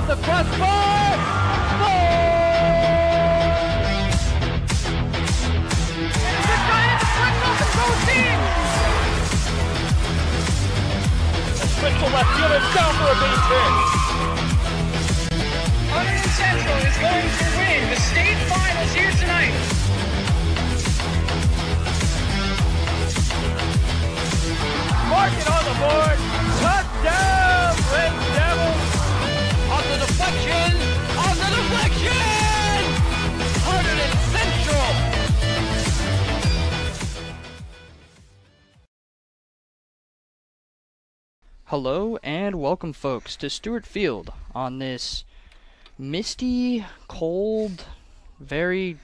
off the crossbar. Goal! And it's a giant deflection off the protein. The Springfield left fielder down for a base hit. Hunterdon Central is going to win the state finals here tonight. Mark it on the board. Touchdown, Red Devils. On the deflection. On the deflection. Hunterdon Central. Hello and welcome, folks, to Stewart Field on this misty, cold, very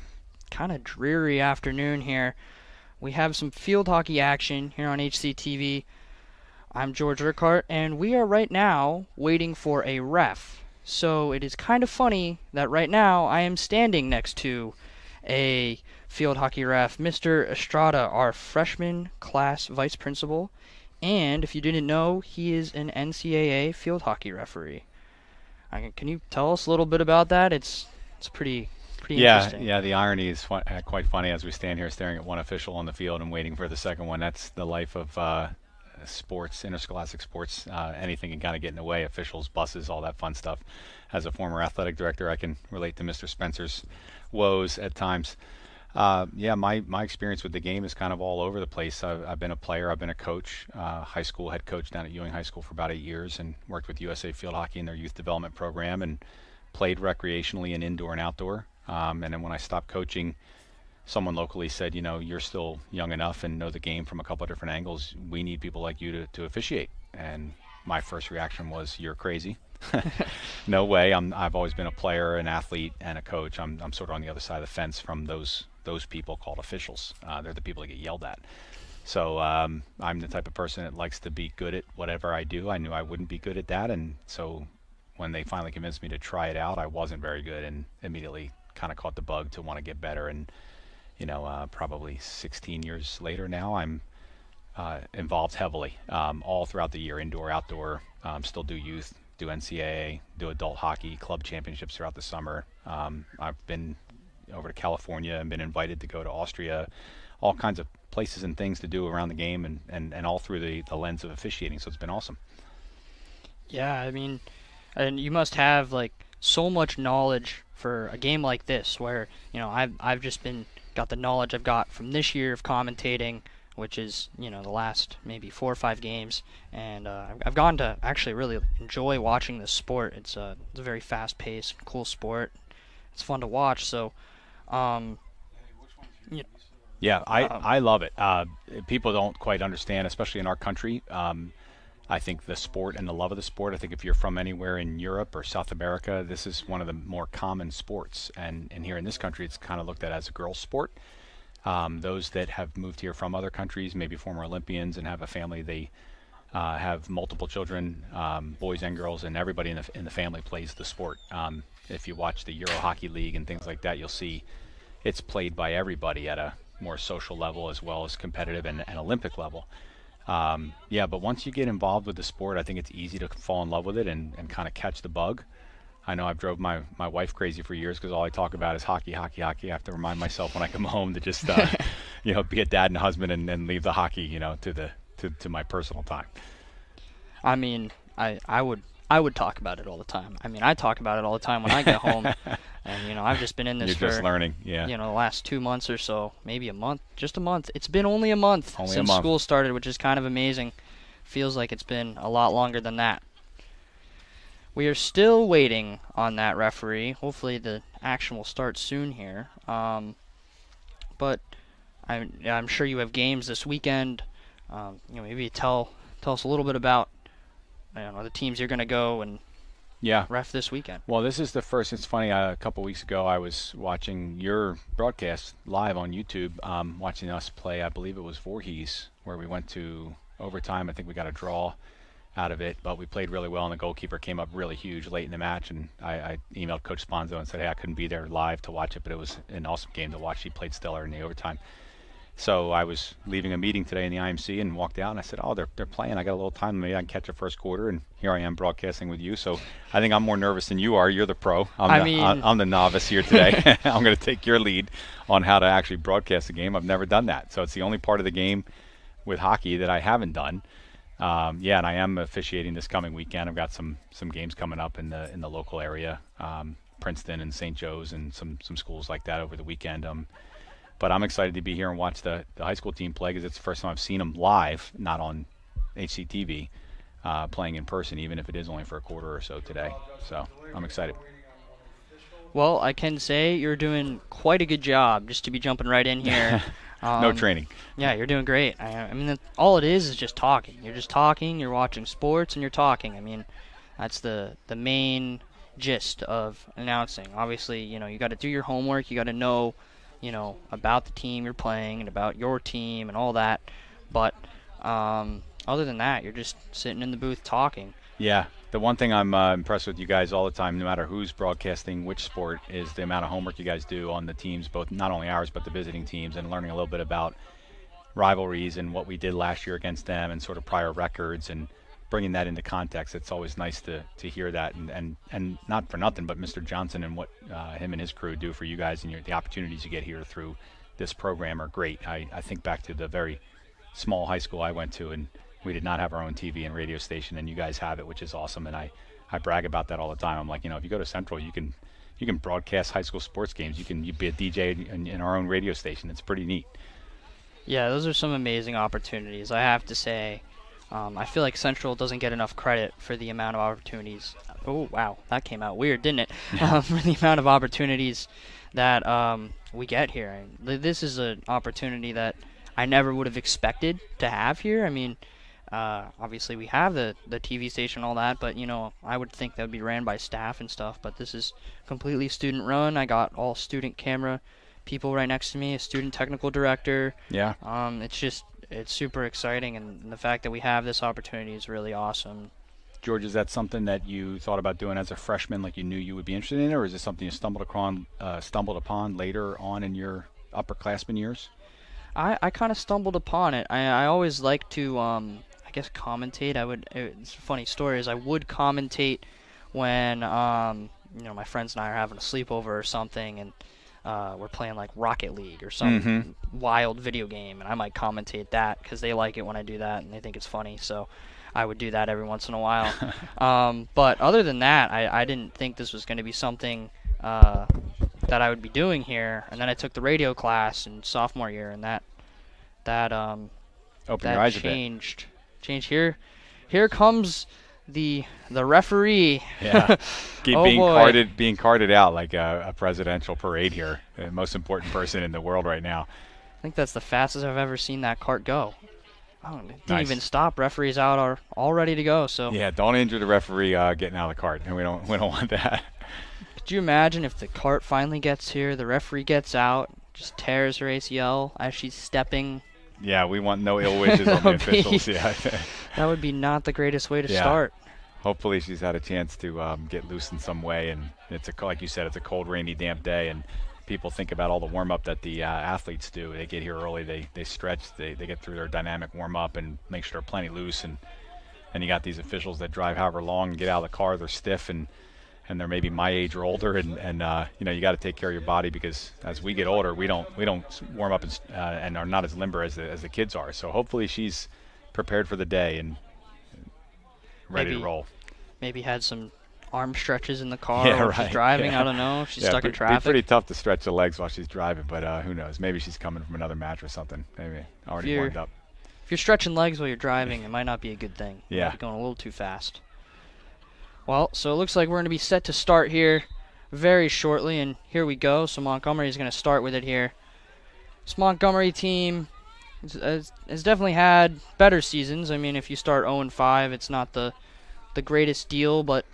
kind of dreary afternoon here. We have some field hockey action here on HCTV. I'm George Urquhart, and we are right now waiting for a ref. So it is kind of funny that right now I am standing next to a field hockey ref, Mr. Estrada, our freshman class vice principal. And if you didn't know, he is an NCAA field hockey referee. Can you tell us a little bit about that? It's pretty interesting. Yeah, the irony is quite funny as we stand here staring at one official on the field and waiting for the second one. That's the life of sports, interscholastic sports. Anything can kind of get in the way, officials, buses, all that fun stuff. As a former athletic director, I can relate to Mr. Spencer's woes at times. My experience with the game is kind of all over the place. I've been a player, I've been a coach, high school head coach down at Ewing High School for about 8 years, and worked with USA Field Hockey in their youth development program, and played recreationally in indoor and outdoor. And then when I stopped coaching, someone locally said, you know, you're still young enough and know the game from a couple of different angles. We need people like you to officiate. And my first reaction was, you're crazy. No way. I've always been a player, an athlete, and a coach. I'm sort of on the other side of the fence from those people called officials. They're the people that get yelled at. So I'm the type of person that likes to be good at whatever I do. I knew I wouldn't be good at that, and so when they finally convinced me to try it out, I wasn't very good, and immediately kind of caught the bug to want to get better. And probably 16 years later now, I'm involved heavily all throughout the year, indoor, outdoor. Still do youth, do NCAA, do adult hockey, club championships throughout the summer. I've been over to California and been invited to go to Austria, all kinds of places and things to do around the game, and all through the lens of officiating. So it's been awesome. Yeah, I mean, and you must have like so much knowledge for a game like this, where I've just got the knowledge I've got from this year of commentating, which is the last maybe 4 or 5 games, and I've gotten to actually really enjoy watching this sport. It's a very fast-paced, cool sport. It's fun to watch. So, I love it. People don't quite understand, especially in our country. I think the sport and the love of the sport, I think if you're from anywhere in Europe or South America, this is one of the more common sports. And here in this country, it's kind of looked at as a girls' sport. Those that have moved here from other countries, maybe former Olympians and have a family, they have multiple children, boys and girls, and everybody in the family plays the sport. If you watch the Euro Hockey League and things like that, you'll see it's played by everybody at a more social level as well as competitive and Olympic level. But once you get involved with the sport, I think it's easy to fall in love with it and kind of catch the bug. I know I've drove my wife crazy for years because all I talk about is hockey. I have to remind myself when I come home to just be a dad and husband and leave the hockey to my personal time. I mean, I would talk about it all the time. I mean, I talk about it all the time when I get home. And, I've just been in this You're just learning, yeah. The last 2 months or so, maybe a month, just a month. It's been only a month since school started, which is kind of amazing. Feels like it's been a lot longer than that. We are still waiting on that referee. Hopefully the action will start soon here. But I'm sure you have games this weekend. Maybe tell us a little bit about the teams you're going to go and ref this weekend. Well, this is the first. It's funny. A couple weeks ago, I was watching your broadcast live on YouTube, watching us play. I believe it was Voorhees, where we went to overtime. I think we got a draw out of it, but we played really well, and the goalkeeper came up really huge late in the match. And I emailed Coach Sponzo and said, hey, I couldn't be there live to watch it, but it was an awesome game to watch. He played stellar in the overtime. So I was leaving a meeting today in the IMC and walked out, and I said, "Oh, they're playing. I got a little time. Maybe I can catch a first quarter." And here I am broadcasting with you. So I think I'm more nervous than you are. You're the pro. I'm the novice here today. I'm going to take your lead on how to actually broadcast a game. I've never done that, so it's the only part of the game with hockey that I haven't done. And I am officiating this coming weekend. I've got some games coming up in the local area, Princeton and St. Joe's and some schools like that over the weekend. But I'm excited to be here and watch the high school team play because it's the first time I've seen them live, not on HCTV, playing in person, even if it is only for a quarter or so today. So I'm excited. Well, I can say you're doing quite a good job, just to be jumping right in here. No training. Yeah, you're doing great. I mean, all it is just talking. You're just talking, you're watching sports, and you're talking. I mean, that's the main gist of announcing. Obviously, you got to do your homework. You got to know, about the team you're playing and about your team and all that. But other than that, you're just sitting in the booth talking. Yeah. The one thing I'm impressed with you guys all the time, no matter who's broadcasting which sport, is the amount of homework you guys do on the teams, both not only ours but the visiting teams, and learning a little bit about rivalries and what we did last year against them and sort of prior records and bringing that into context. It's always nice to hear that, and not for nothing, but Mr. Johnson and what him and his crew do for you guys and the opportunities you get here through this program are great. I think back to the very small high school I went to, and we did not have our own TV and radio station, and you guys have it, which is awesome. And I brag about that all the time. I'm like, if you go to Central, you can broadcast high school sports games. You be a DJ in our own radio station. It's pretty neat. Yeah, those are some amazing opportunities. I have to say, I feel like Central doesn't get enough credit for the amount of opportunities. Oh, wow, that came out weird, didn't it? For the amount of opportunities that we get here. This is an opportunity that I never would have expected to have here. I mean, obviously we have the TV station and all that, but I would think that would be ran by staff and stuff, but this is completely student run. I got all student camera people right next to me, a student technical director. Yeah. It's super exciting, and the fact that we have this opportunity is really awesome. George, is that something that you thought about doing as a freshman, like you knew you would be interested in, or is it something you stumbled upon later on in your upperclassmen years? I kind of stumbled upon it. I always like to I guess commentate. It's a funny story, is I would commentate when my friends and I are having a sleepover or something, and we're playing like Rocket League or some wild video game, and I might commentate that because they like it when I do that and they think it's funny. So I would do that every once in a while. But other than that, I didn't think this was going to be something that I would be doing here. And then I took the radio class in sophomore year, and that opened your eyes changed. Here comes the referee. Yeah, boy. being carted out like a presidential parade here. The most important person in the world right now. I think that's the fastest I've ever seen that cart go. Oh, it didn't Nice. even stop. Referees out are all ready to go. So Yeah, don't injure the referee getting out of the cart, and we don't want that. could you imagine if the cart finally gets here, the referee gets out, just tears her ACL as she's stepping? Yeah, we want no ill wishes on the officials. Yeah. That would be not the greatest way to Yeah. start. Hopefully she's had a chance to get loose in some way, and like you said, it's a cold, rainy, damp day, and people think about all the warm-up that the athletes do. They get here early, they stretch, they get through their dynamic warm-up and make sure they're plenty loose, and you got these officials that drive however long and get out of the car, they're stiff, and they're maybe my age or older, and you got to take care of your body, because as we get older, we don't warm up and are not as limber as the kids are. So hopefully she's prepared for the day and ready to roll. Maybe had some arm stretches in the car Yeah, while she's right. driving. Yeah. I don't know. She's Yeah, stuck in it'd be traffic. pretty tough to stretch the legs while she's driving, but who knows? Maybe she's coming from another match or something. Maybe already warmed up. If you're stretching legs while you're driving, it might not be a good thing. You Yeah. might be going a little too fast. Well, so it looks like we're going to be set to start here very shortly, and here we go. So Montgomery is going to start with it here. This Montgomery team has definitely had better seasons. I mean, if you start 0-5, it's not the greatest deal, but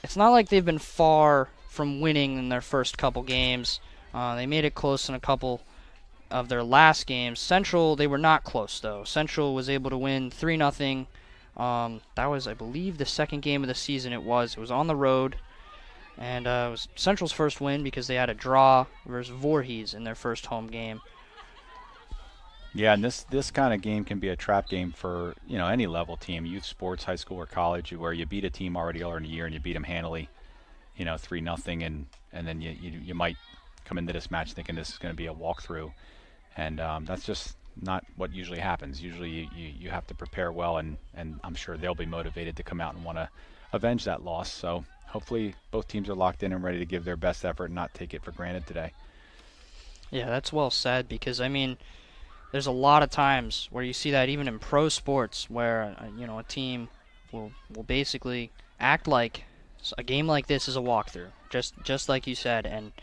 it's not like they've been far from winning in their first couple games. They made it close in a couple of their last games. Central, they were not close, though. Central was able to win 3-0. That was, I believe, the second game of the season it was. It was on the road, and it was Central's first win because they had a draw versus Voorhees in their first home game. Yeah, and this kind of game can be a trap game for any level team, youth sports, high school or college, where you beat a team already earlier in the year and you beat them handily, 3-0, and then you might come into this match thinking this is going to be a walkthrough, and that's just not what usually happens. Usually you have to prepare well, and I'm sure they'll be motivated to come out and want to avenge that loss. So hopefully both teams are locked in and ready to give their best effort and not take it for granted today. Yeah, that's well said, because there's a lot of times where you see that even in pro sports where a team will basically act like a game like this is a walkthrough, just like you said, and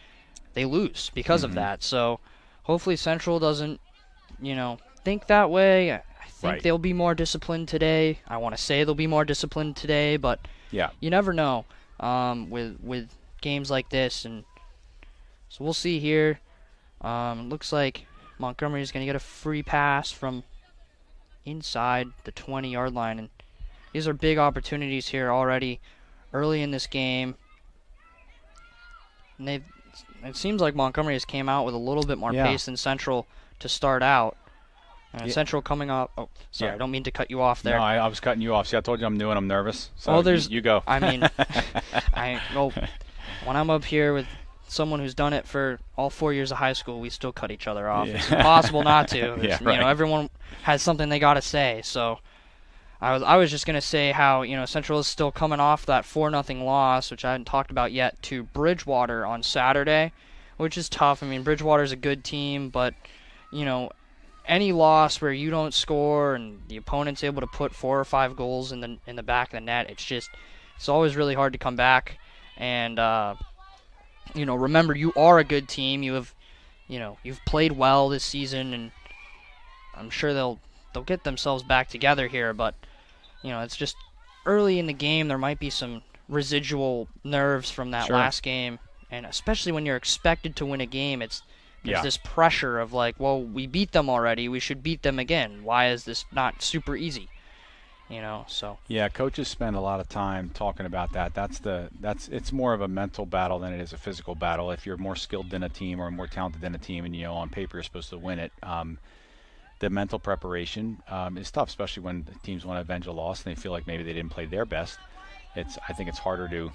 they lose because of that. So hopefully Central doesn't think that way. I think they'll be more disciplined today. I want to say they'll be more disciplined today, but yeah, you never know with games like this, and so we'll see here. Looks like Montgomery is going to get a free pass from inside the 20-yard line, and these are big opportunities here already early in this game. And it seems like Montgomery has came out with a little bit more pace than Central to start out. And Central coming up. Oh, sorry, I don't mean to cut you off there. No, I was cutting you off. See, I told you I'm new and I'm nervous. So you go. I mean, when I'm up here with someone who's done it for all 4 years of high school, we still cut each other off. It's impossible not to. Everyone has something they got to say. So I was just going to say how, Central is still coming off that 4-0 loss, which I hadn't talked about yet, to Bridgewater on Saturday, which is tough. I mean, Bridgewater's a good team, but, any loss where you don't score and the opponent's able to put 4 or 5 goals in the back of the net, it's always really hard to come back. And remember, you are a good team. You've played well this season, and I'm sure they'll get themselves back together here. But it's just early in the game. There might be some residual nerves from that last game, and especially when you're expected to win a game, there's this pressure of like, well, we beat them already. We should beat them again. Why is this not super easy? So yeah, coaches spend a lot of time talking about that. It's more of a mental battle than it is a physical battle. If you're more skilled than a team or more talented than a team, and on paper you're supposed to win it, the mental preparation is tough, especially when teams want to avenge a loss and they feel like maybe they didn't play their best. I think it's harder to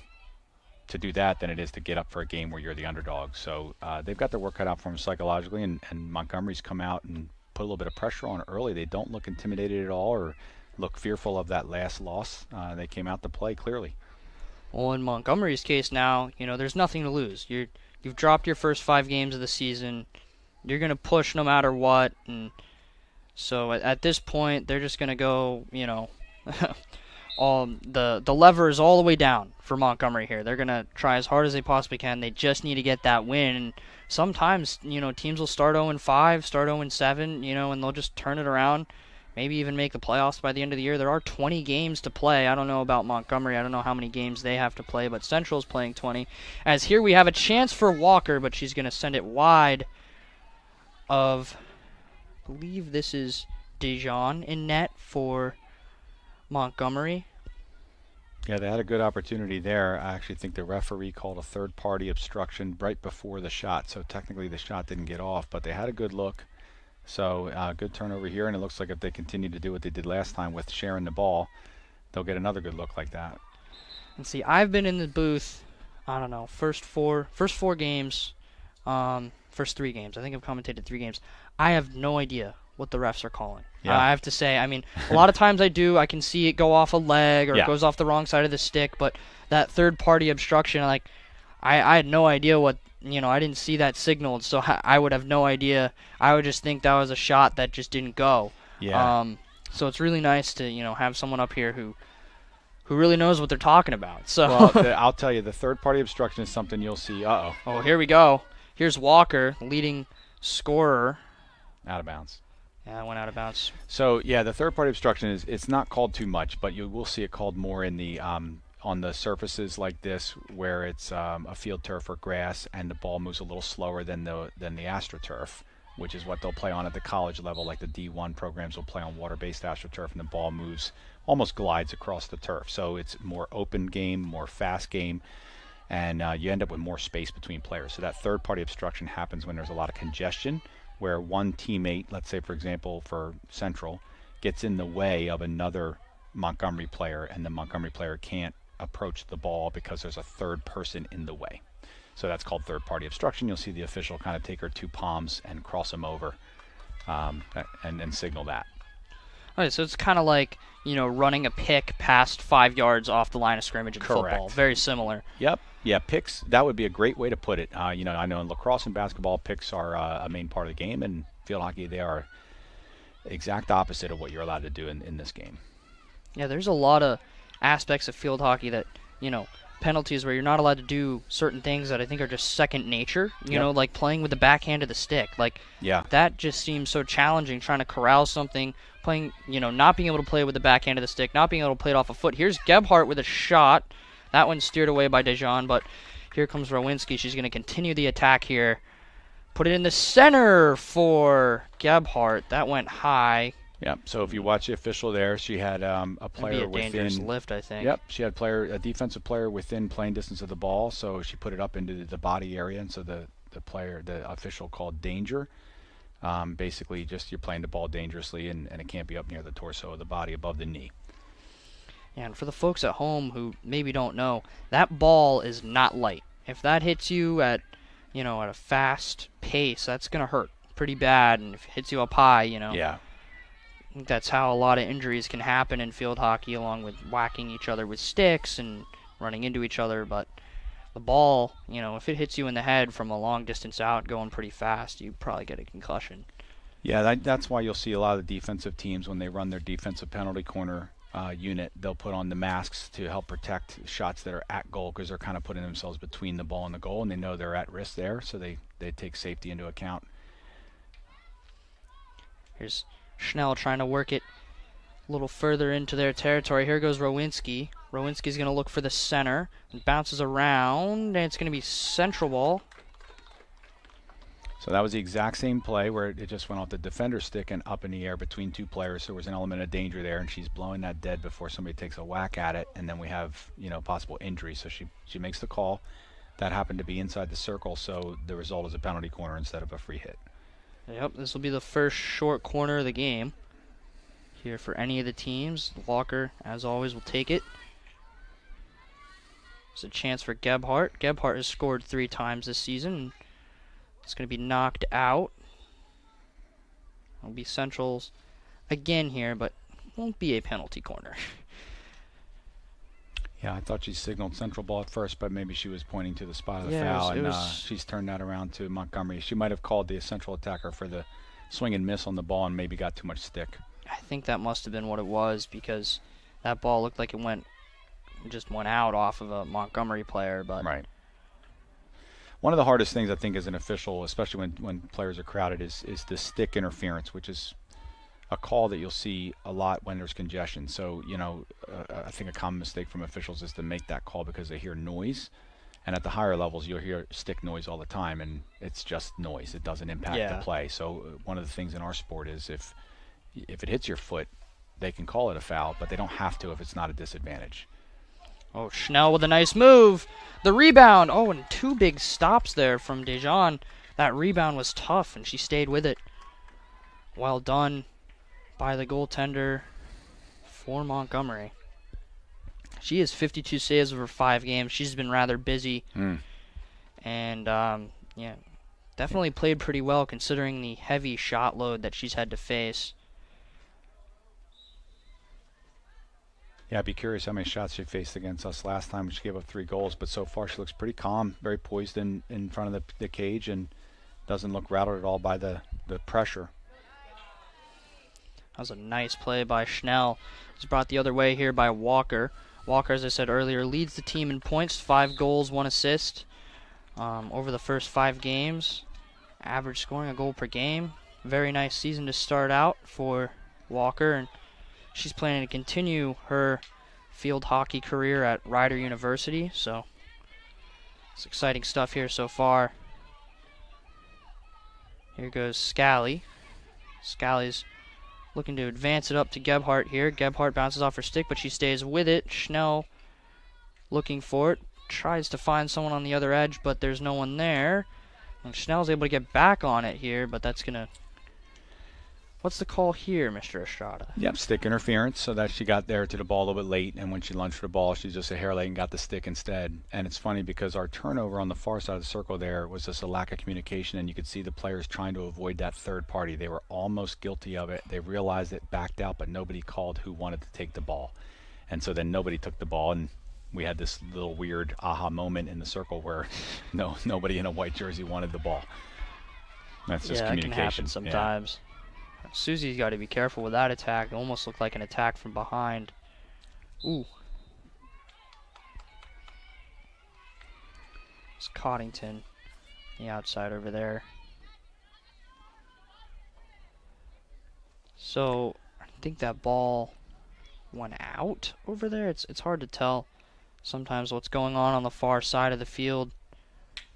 do that than it is to get up for a game where you're the underdog. So they've got their work cut out for them psychologically, and Montgomery's come out and put a little bit of pressure on early. They don't look intimidated at all or look fearful of that last loss. They came out to play clearly. Well, in Montgomery's case now, there's nothing to lose. You've dropped your first 5 games of the season. You're going to push no matter what, and so at this point, they're just going to go, the lever is all the way down for Montgomery here. They're going to try as hard as they possibly can. They just need to get that win. And sometimes, teams will start 0-5, start 0-7, and they'll just turn it around, maybe even make the playoffs by the end of the year. There are 20 games to play. I don't know about Montgomery. I don't know how many games they have to play, but Central's playing 20. As here we have a chance for Walker, but she's going to send it wide of, I believe this is Dijon in net for Montgomery. Yeah, they had a good opportunity there. I actually think the referee called a third-party obstruction right before the shot, so technically the shot didn't get off, but they had a good look. So good turnover here, and it looks like if they continue to do what they did last time with sharing the ball, they'll get another good look like that. And see, I've been in the booth, I don't know, first four games, first 3 games. I think I've commentated 3 games. I have no idea what the refs are calling. Yeah. I have to say, I mean, a lot of times I can see it go off a leg or it goes off the wrong side of the stick, but that third-party obstruction, I had no idea what, I didn't see that signaled, so I would have no idea. I would just think that was a shot that just didn't go. Yeah. So it's really nice to, have someone up here who really knows what they're talking about. So well, I'll tell you, the third-party obstruction is something you'll see. Oh, here we go. Here's Walker, leading scorer. Out of bounds. Yeah, it went out of bounds. So, yeah, the third-party obstruction it's not called too much, but you will see it called more in the on the surfaces like this where it's a field turf or grass and the ball moves a little slower than the AstroTurf, which is what they'll play on at the college level. Like the D1 programs will play on water-based AstroTurf, and the ball moves, almost glides across the turf. So it's more open game, more fast game, and you end up with more space between players. So that third-party obstruction happens when there's a lot of congestion where one teammate, let's say for example for Central, gets in the way of another Montgomery player, and the Montgomery player can't approach the ball because there's a third person in the way. So that's called third-party obstruction. You'll see the official kind of take her two palms and cross them over, and signal that. All right, so it's kind of like, running a pick past 5 yards off the line of scrimmage in Correct. football. Very similar. Yep. Yeah, picks, that would be a great way to put it. I know in lacrosse and basketball, picks are a main part of the game, and field hockey, they are exact opposite of what you're allowed to do in this game. Yeah, there's a lot of aspects of field hockey that, penalties where you're not allowed to do certain things that I think are just second nature, like playing with the backhand of the stick. That just seems so challenging, trying to corral something, playing, not being able to play with the backhand of the stick, not being able to play it off a foot. Here's Gebhardt with a shot. That one's steered away by Dejan, but here comes Rowinski. She's going to continue the attack here. Put it in the center for Gebhardt. That went high. Yep. So if you watch the official there, she had a player That'd be a dangerous lift, I think. Yep. She had a defensive player within playing distance of the ball, so she put it up into the body area, and so the official called danger. Basically, just you're playing the ball dangerously, and it can't be up near the torso of the body above the knee. And for the folks at home who maybe don't know, that ball is not light. If that hits you at a fast pace, that's going to hurt pretty bad. And if it hits you up high, Yeah. I think that's how a lot of injuries can happen in field hockey, along with whacking each other with sticks and running into each other. But the ball, if it hits you in the head from a long distance out going pretty fast, you probably get a concussion. Yeah, that's why you'll see a lot of the defensive teams when they run their defensive penalty corner unit, they'll put on the masks to help protect shots that are at goal, because they're kind of putting themselves between the ball and the goal, and they know they're at risk there, so they take safety into account. Here's Schnell trying to work it a little further into their territory. Here goes Rowinski. Rowinski's going to look for the center. It bounces around, and it's going to be central ball. So that was the exact same play where it just went off the defender's stick and up in the air between two players. So there was an element of danger there, and she's blowing that dead before somebody takes a whack at it, and then we have possible injury. So she makes the call. That happened to be inside the circle, so the result is a penalty corner instead of a free hit. Yep, this will be the first short corner of the game here for any of the teams. Walker, as always, will take it. There's a chance for Gebhardt. Gebhardt has scored 3 times this season. It's going to be knocked out. It'll be Central's again here, but won't be a penalty corner. Yeah, I thought she signaled central ball at first, but maybe she was pointing to the spot of the Yeah, foul, it and was she's turned that around to Montgomery. She might have called the central attacker for the swing and miss on the ball and maybe got too much stick. I think that must have been what it was, because that ball looked like it just went out off of a Montgomery player. But right. One of the hardest things I think as an official, especially when players are crowded, is the stick interference, which is a call that you'll see a lot when there's congestion. So, I think a common mistake from officials is to make that call because they hear noise. And at the higher levels, you'll hear stick noise all the time, and it's just noise. It doesn't impact the play. So one of the things in our sport is if it hits your foot, they can call it a foul, but they don't have to if it's not a disadvantage. Oh, Schnell with a nice move. The rebound. Oh, and 2 big stops there from Dejan. That rebound was tough, and she stayed with it. Well done by the goaltender for Montgomery. She has 52 saves over 5 games. She's been rather busy. And, definitely played pretty well considering the heavy shot load that she's had to face. Yeah, I'd be curious how many shots she faced against us last time when she gave up 3 goals. But so far she looks pretty calm, very poised in front of the cage, and doesn't look rattled at all by the pressure. That was a nice play by Schnell. It's brought the other way here by Walker. Walker, as I said earlier, leads the team in points, 5 goals, 1 assist over the first 5 games. Average scoring a goal per game. Very nice season to start out for Walker, and she's planning to continue her field hockey career at Rider University, so it's exciting stuff here so far. Here goes Scally. Scally's looking to advance it up to Gebhardt here. Gebhardt bounces off her stick, but she stays with it. Schnell looking for it. Tries to find someone on the other edge, but there's no one there. And Schnell's able to get back on it here, but that's going to... What's the call here, Mr. Estrada? Yep, stick interference, so that she got there to the ball a little bit late, and when she lunged for the ball, she just a hair late and got the stick instead. And it's funny because our turnover on the far side of the circle there was just a lack of communication, and you could see the players trying to avoid that third party. They were almost guilty of it. They realized it, backed out, but nobody called who wanted to take the ball. And so then nobody took the ball, and we had this little weird aha moment in the circle where nobody in a white jersey wanted the ball. That's just communication. That can happen sometimes. Yeah. Susie's got to be careful with that attack. It almost looked like an attack from behind. Ooh. It's Coddington, the outside over there. So, I think that ball went out over there. It's hard to tell sometimes what's going on the far side of the field,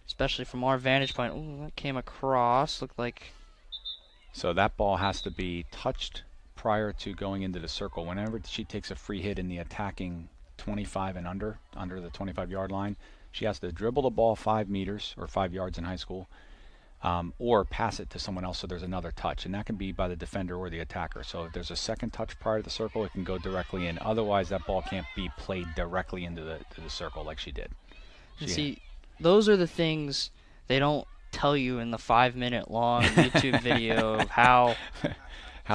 especially from our vantage point. Ooh, that came across. Looked like... So that ball has to be touched prior to going into the circle. Whenever she takes a free hit in the attacking 25 and under the 25-yard line, she has to dribble the ball 5 meters or 5 yards in high school, or pass it to someone else so there's another touch. And that can be by the defender or the attacker. So if there's a second touch prior to the circle, it can go directly in. Otherwise, that ball can't be played directly into the circle like she did. See, those are the things they don't tell you in the 5-minute long YouTube video of how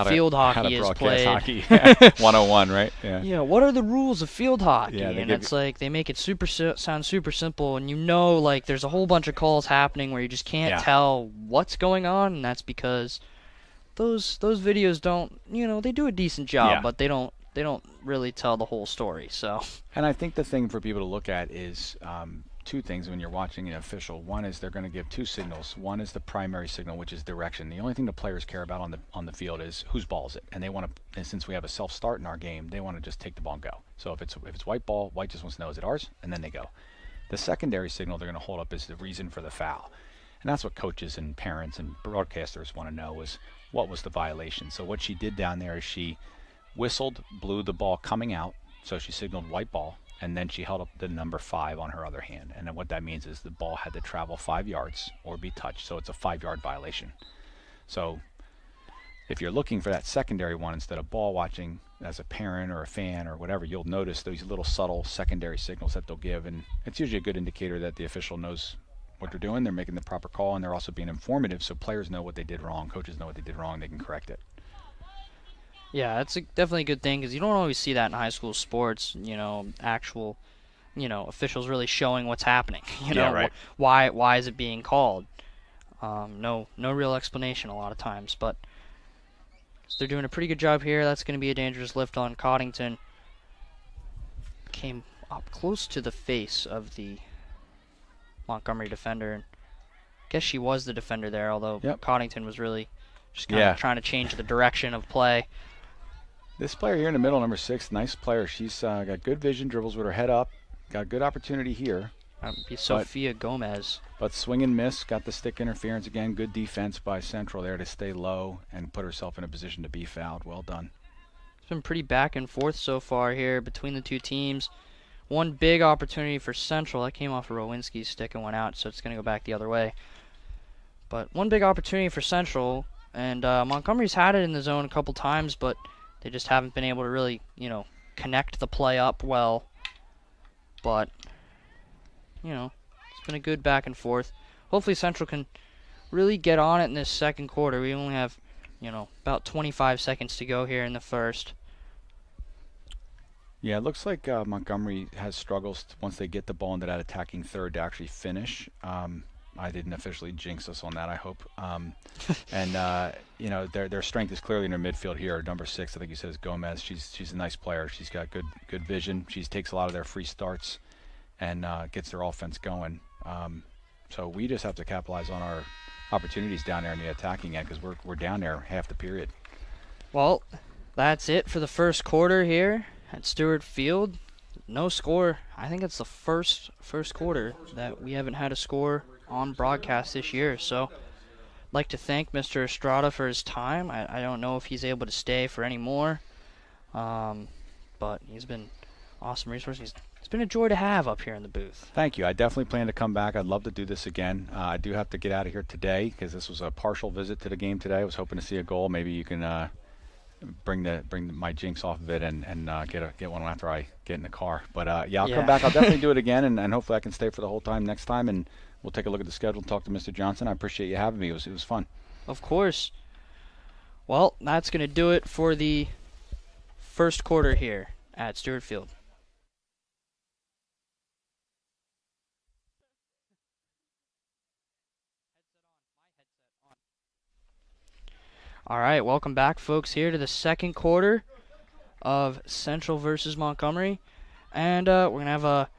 field hockey is played. Hockey. 101, right? Yeah. Yeah. What are the rules of field hockey? Yeah, and it's like they make it sound super simple, and like there's a whole bunch of calls happening where you just can't tell what's going on, and that's because those videos don't, they do a decent job, but they don't really tell the whole story. So. And I think the thing for people to look at is. Two things when you're watching an official. One is they're going to give 2 signals. One is the primary signal, which is direction. The only thing the players care about on the field is whose ball is it, and they want to. And since we have a self start in our game, they want to just take the ball and go. So if it's white ball, white just wants to know is it ours, and then they go. The secondary signal they're going to hold up is the reason for the foul, and that's what coaches and parents and broadcasters want to know is what was the violation. So what she did down there is she whistled, blew the ball coming out, so she signaled white ball. And then she held up the number 5 on her other hand. And then what that means is the ball had to travel 5 yards or be touched. So it's a 5-yard violation. So if you're looking for that secondary one instead of ball watching as a parent or a fan or whatever, you'll notice those little subtle secondary signals that they'll give. And it's usually a good indicator that the official knows what they're doing. They're making the proper call, and they're also being informative so players know what they did wrong, coaches know what they did wrong, they can correct it. Yeah, that's definitely a good thing because you don't always see that in high school sports. Actual, officials really showing what's happening. Right. Why is it being called? No real explanation a lot of times. But so they're doing a pretty good job here. That's going to be a dangerous lift on Coddington. Came up close to the face of the Montgomery defender, and I guess she was the defender there. Although Coddington was really just kind of trying to change the direction of play. This player here in the middle, number 6, nice player. She's got good vision, dribbles with her head up. Got good opportunity here. That would be Sophia Gomez. But swing and miss, got the stick interference again. Good defense by Central there to stay low and put herself in a position to be fouled. Well done. It's been pretty back and forth so far here between the two teams. One big opportunity for Central. That came off of Rowinski's stick and went out, so it's going to go back the other way. But one big opportunity for Central, and Montgomery's had it in the zone a couple times, but they just haven't been able to really, connect the play up well. But, it's been a good back and forth. Hopefully Central can really get on it in this second quarter. We only have, about 25 seconds to go here in the first. Yeah, it looks like Montgomery has struggles once they get the ball into that attacking third to actually finish. I didn't officially jinx us on that, I hope. And their strength is clearly in their midfield here. Number 6, I think you said, is Gomez. She's a nice player. She's got good vision. She takes a lot of their free starts and gets their offense going. So we just have to capitalize on our opportunities down there in the attacking end because we're down there half the period. Well, that's it for the first quarter here at Stewart Field. No score. I think it's the first quarter that we haven't had a score on broadcast this year. So I'd like to thank Mr. Estrada for his time. I don't know if he's able to stay for any more, but he's been awesome resource. He's it's been a joy to have up here in the booth. Thank you. I definitely plan to come back. I'd love to do this again. I do have to get out of here today because this was a partial visit to the game today. I was hoping to see a goal. Maybe you can bring my jinx off of it and get one after I get in the car. But yeah, I'll come back. I'll definitely do it again, and hopefully I can stay for the whole time next time. And we'll take a look at the schedule and talk to Mr. Johnson. I appreciate you having me. It was fun. Of course. Well, that's going to do it for the first quarter here at Stewart Field. All right, welcome back, folks, here to the second quarter of Central versus Montgomery. And we're going to have a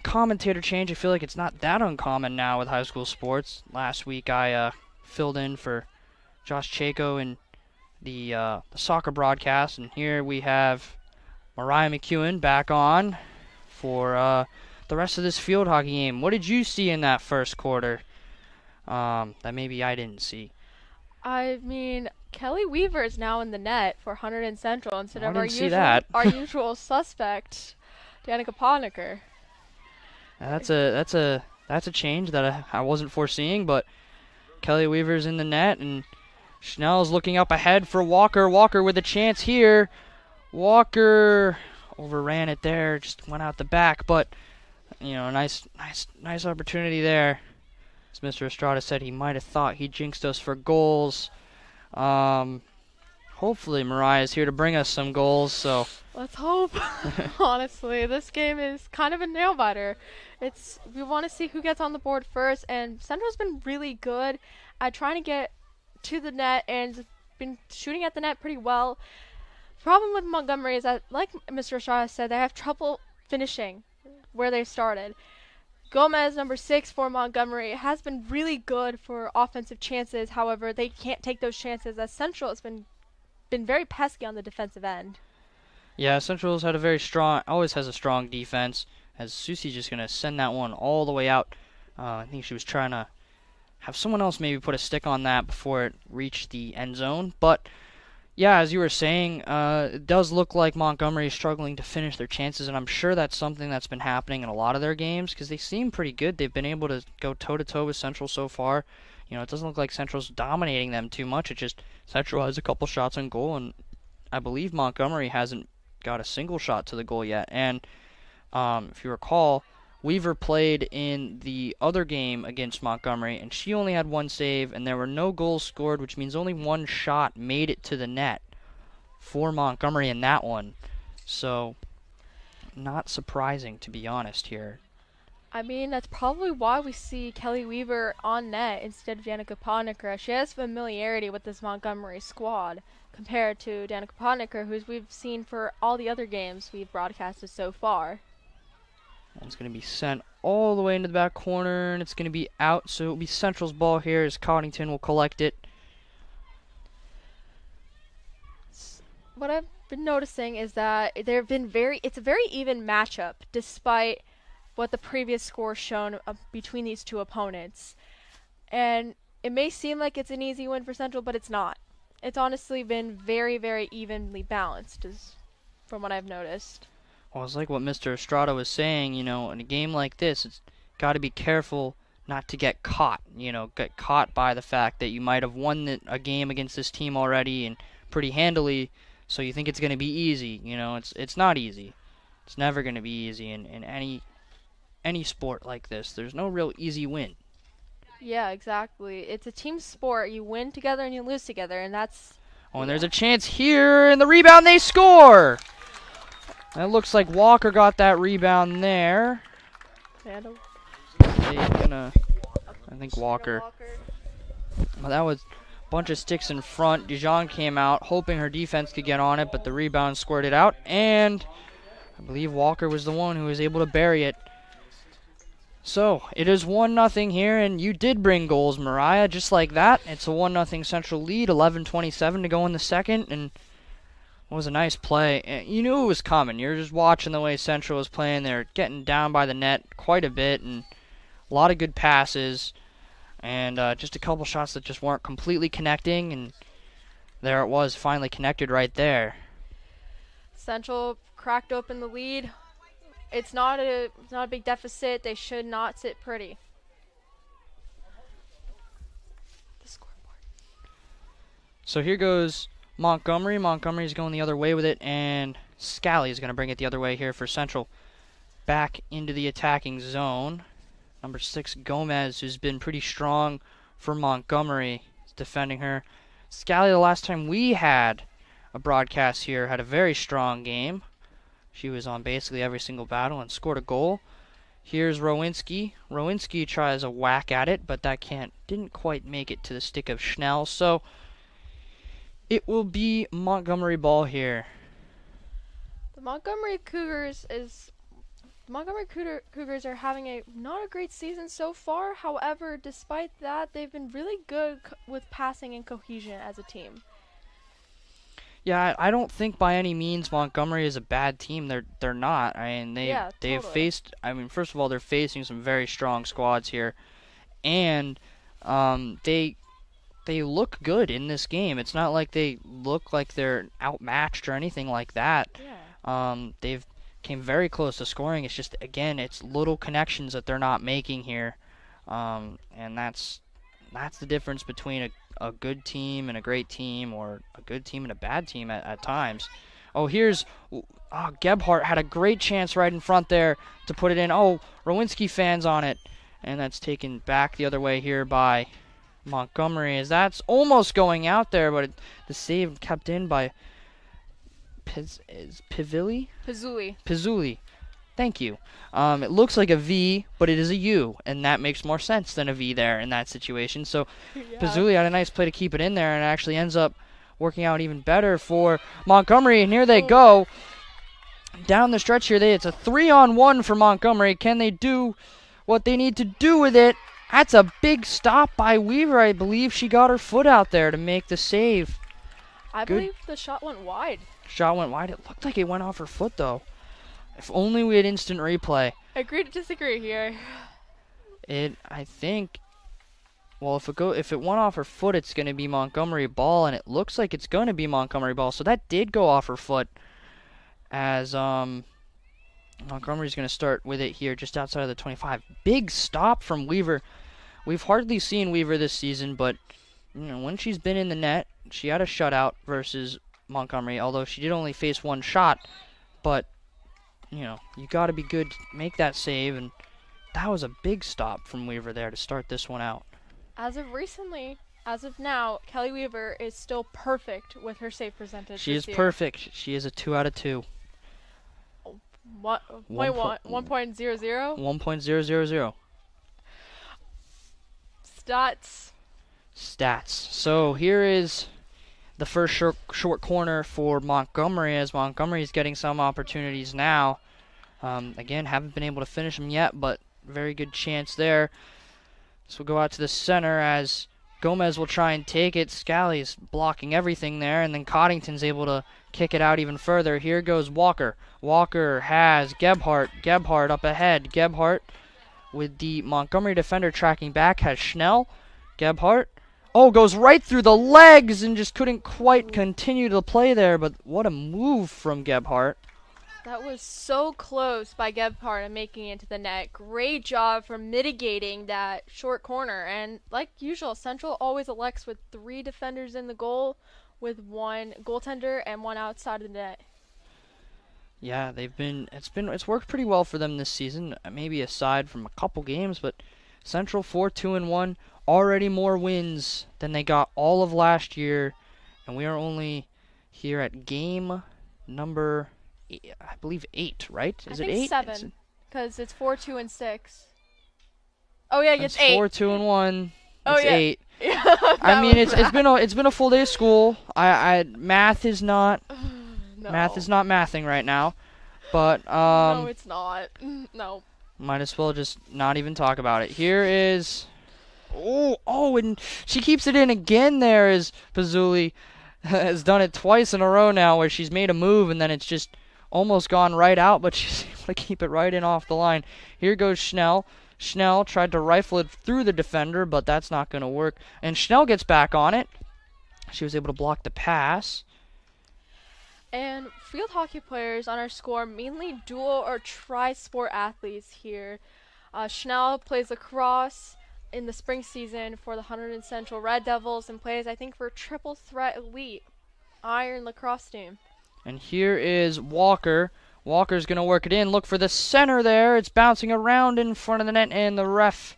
commentator change. I feel like it's not that uncommon now with high school sports. Last week I filled in for Josh Chaco in the soccer broadcast, and here we have Mariah McEwen back on for the rest of this field hockey game. What did you see in that first quarter that maybe I didn't see? I mean, Kelly Weaver is now in the net for Hunterdon Central instead of our usual suspect, Danica Podniker. That's a change that I wasn't foreseeing, but Kelly Weaver's in the net, and Schnell's looking up ahead for Walker. Walker with a chance here. Walker overran it there, just went out the back, but nice opportunity there. As Mr. Estrada said, he might have thought he jinxed us for goals. Hopefully Mariah's here to bring us some goals, so let's hope. Honestly, this game is kind of a nail-biter. We want to see who gets on the board first, and Central's been really good at trying to get to the net and been shooting at the net pretty well. The problem with Montgomery is that, like Mr. Estrada said, they have trouble finishing where they started. Gomez, number 6 for Montgomery, has been really good for offensive chances. However, they can't take those chances as Central has been very pesky on the defensive end. Yeah, Central's had always has a strong defense. As Susie's just going to send that one all the way out. I think she was trying to have someone else maybe put a stick on that before it reached the end zone. But yeah, as you were saying, it does look like Montgomery is struggling to finish their chances, and I'm sure that's something that's been happening in a lot of their games because they seem pretty good. They've been able to go toe-to-toe with Central so far. It doesn't look like Central's dominating them too much. It just Central has a couple shots on goal, and I believe Montgomery hasn't got a single shot to the goal yet. And if you recall, Weaver played in the other game against Montgomery, and she only had one save, and there were no goals scored, which means only one shot made it to the net for Montgomery in that one. So, not surprising, to be honest here. I mean, that's probably why we see Kelly Weaver on net instead of Danica Podniker. She has familiarity with this Montgomery squad compared to Danica Podniker, who we've seen for all the other games we've broadcasted so far. It's going to be sent all the way into the back corner, and it's going to be out, so it'll be Central's ball here as Coddington will collect it. What I've been noticing is that it's a very even matchup, despite what the previous score shown between these two opponents. And it may seem like it's an easy win for Central, but it's not. It's honestly been very, very evenly balanced, from what I've noticed. Well, it's like what Mr. Estrada was saying, in a game like this, it's got to be careful not to get caught, get caught by the fact that you might have won a game against this team already and pretty handily, so you think it's going to be easy. It's not easy. It's never going to be easy in any sport like this. There's no real easy win. Yeah, exactly. It's a team sport. You win together and you lose together, and that's... Oh, and there's a chance here, and the rebound, they score! It looks like Walker got that rebound there. I think Walker. Well, that was a bunch of sticks in front. Dijon came out, hoping her defense could get on it, but the rebound squirted out, and I believe Walker was the one who was able to bury it. So, it is 1-0 here, and you did bring goals, Mariah, just like that. It's a 1-0 Central lead, 11:27 to go in the second, and it was a nice play. You knew it was coming. You're just watching the way Central was playing. They're getting down by the net quite a bit, and a lot of good passes, and just a couple shots that just weren't completely connecting, and there it was, finally connected right there. Central cracked open the lead It's not a big deficit. They should not sit pretty. The scoreboard. So here goes Montgomery. Montgomery's going the other way with it, and Scally is going to bring it the other way here for Central. Back into the attacking zone. Number 6, Gomez, who's been pretty strong for Montgomery, is defending her. Scally, the last time we had a broadcast here, had a very strong game. She was on basically every single battle and scored a goal. Here's Rowinski. Rowinski tries a whack at it, but that didn't quite make it to the stick of Schnell. So it will be Montgomery ball here. The Montgomery Cougars are having not a great season so far. However, despite that, they've been really good with passing and cohesion as a team. Yeah, I don't think by any means Montgomery is a bad team. They're not. I mean, they've faced. I mean, first of all, they're facing some very strong squads here, and they look good in this game. It's not like they look like they're outmatched or anything like that. Yeah. They've came very close to scoring. It's just, again, it's little connections that they're not making here, and that's the difference between a good team and a great team, or a good team and a bad team at times. Oh, Gebhardt had a great chance right in front there to put it in. Oh, Rowinski fans on it, and that's taken back the other way here by Montgomery, as that's almost going out there, but the save kept in by Pizzuli. Thank you. It looks like a V, but it is a U, and that makes more sense than a V there in that situation. So yeah. Pizzuli had a nice play to keep it in there, and it actually ends up working out even better for Montgomery. And here they go down the stretch here. It's a 3-on-1 for Montgomery. Can they do what they need to do with it? That's a big stop by Weaver. I believe she got her foot out there to make the save. I believe the shot went wide. Shot went wide. It looked like it went off her foot, though. If only we had instant replay. Agree to disagree here. I think, well, if it went off her foot, it's going to be Montgomery ball, and it looks like it's going to be Montgomery ball. So that did go off her foot, as Montgomery's going to start with it here just outside of the 25. Big stop from Weaver. We've hardly seen Weaver this season, but when she's been in the net, she had a shutout versus Montgomery, although she did only face one shot. But you got to be good to make that save, and that was a big stop from Weaver there to start this one out. As of now, Kelly Weaver is still perfect with her save percentage. She is perfect. She is a 2 out of 2. What? 1.00? 1.000. Stats. So here is the first short corner for Montgomery, as Montgomery is getting some opportunities now. Again, haven't been able to finish them yet, but very good chance there. So we'll go out to the center as Gomez will try and take it. Scally's blocking everything there, and then Coddington's able to kick it out even further. Here goes Walker. Walker has Gebhardt. Gebhardt up ahead. Gebhardt with the Montgomery defender tracking back has Schnell. Gebhardt. Oh, goes right through the legs and just couldn't quite continue to play there, but what a move from Gebhardt. That was so close by Gebhardt and making it into the net. Great job for mitigating that short corner. And like usual, Central always elects with 3 defenders in the goal, with 1 goaltender and 1 outside of the net. Yeah, it's worked pretty well for them this season, maybe aside from a couple games, but Central 4-2-1, already more wins than they got all of last year, and we are only here at game number, I believe 8, right? Is it 8? 7, because it's 4-2-6. Oh yeah, it's 8. 4-2-1. Oh, it's yeah. 8. Yeah, I mean, it's been a full day of school. Math is not no. Math is not mathing right now, but no, it's not. No. Might as well just not even talk about it. Here is, and she keeps it in again. There is Pizzuli has done it twice in a row now, where she's made a move and then it's just almost gone right out, but she's able to keep it right in off the line. Here goes Schnell. Schnell tried to rifle it through the defender, but that's not going to work. And Schnell gets back on it. She was able to block the pass. And field hockey players on our score, mainly dual or tri-sport athletes here. Schnell plays lacrosse in the spring season for the Hunterdon Central Red Devils and plays, I think, for Triple Threat Elite Iron lacrosse team. And here is Walker. Walker's going to work it in. Look for the center there. It's bouncing around in front of the net, and the ref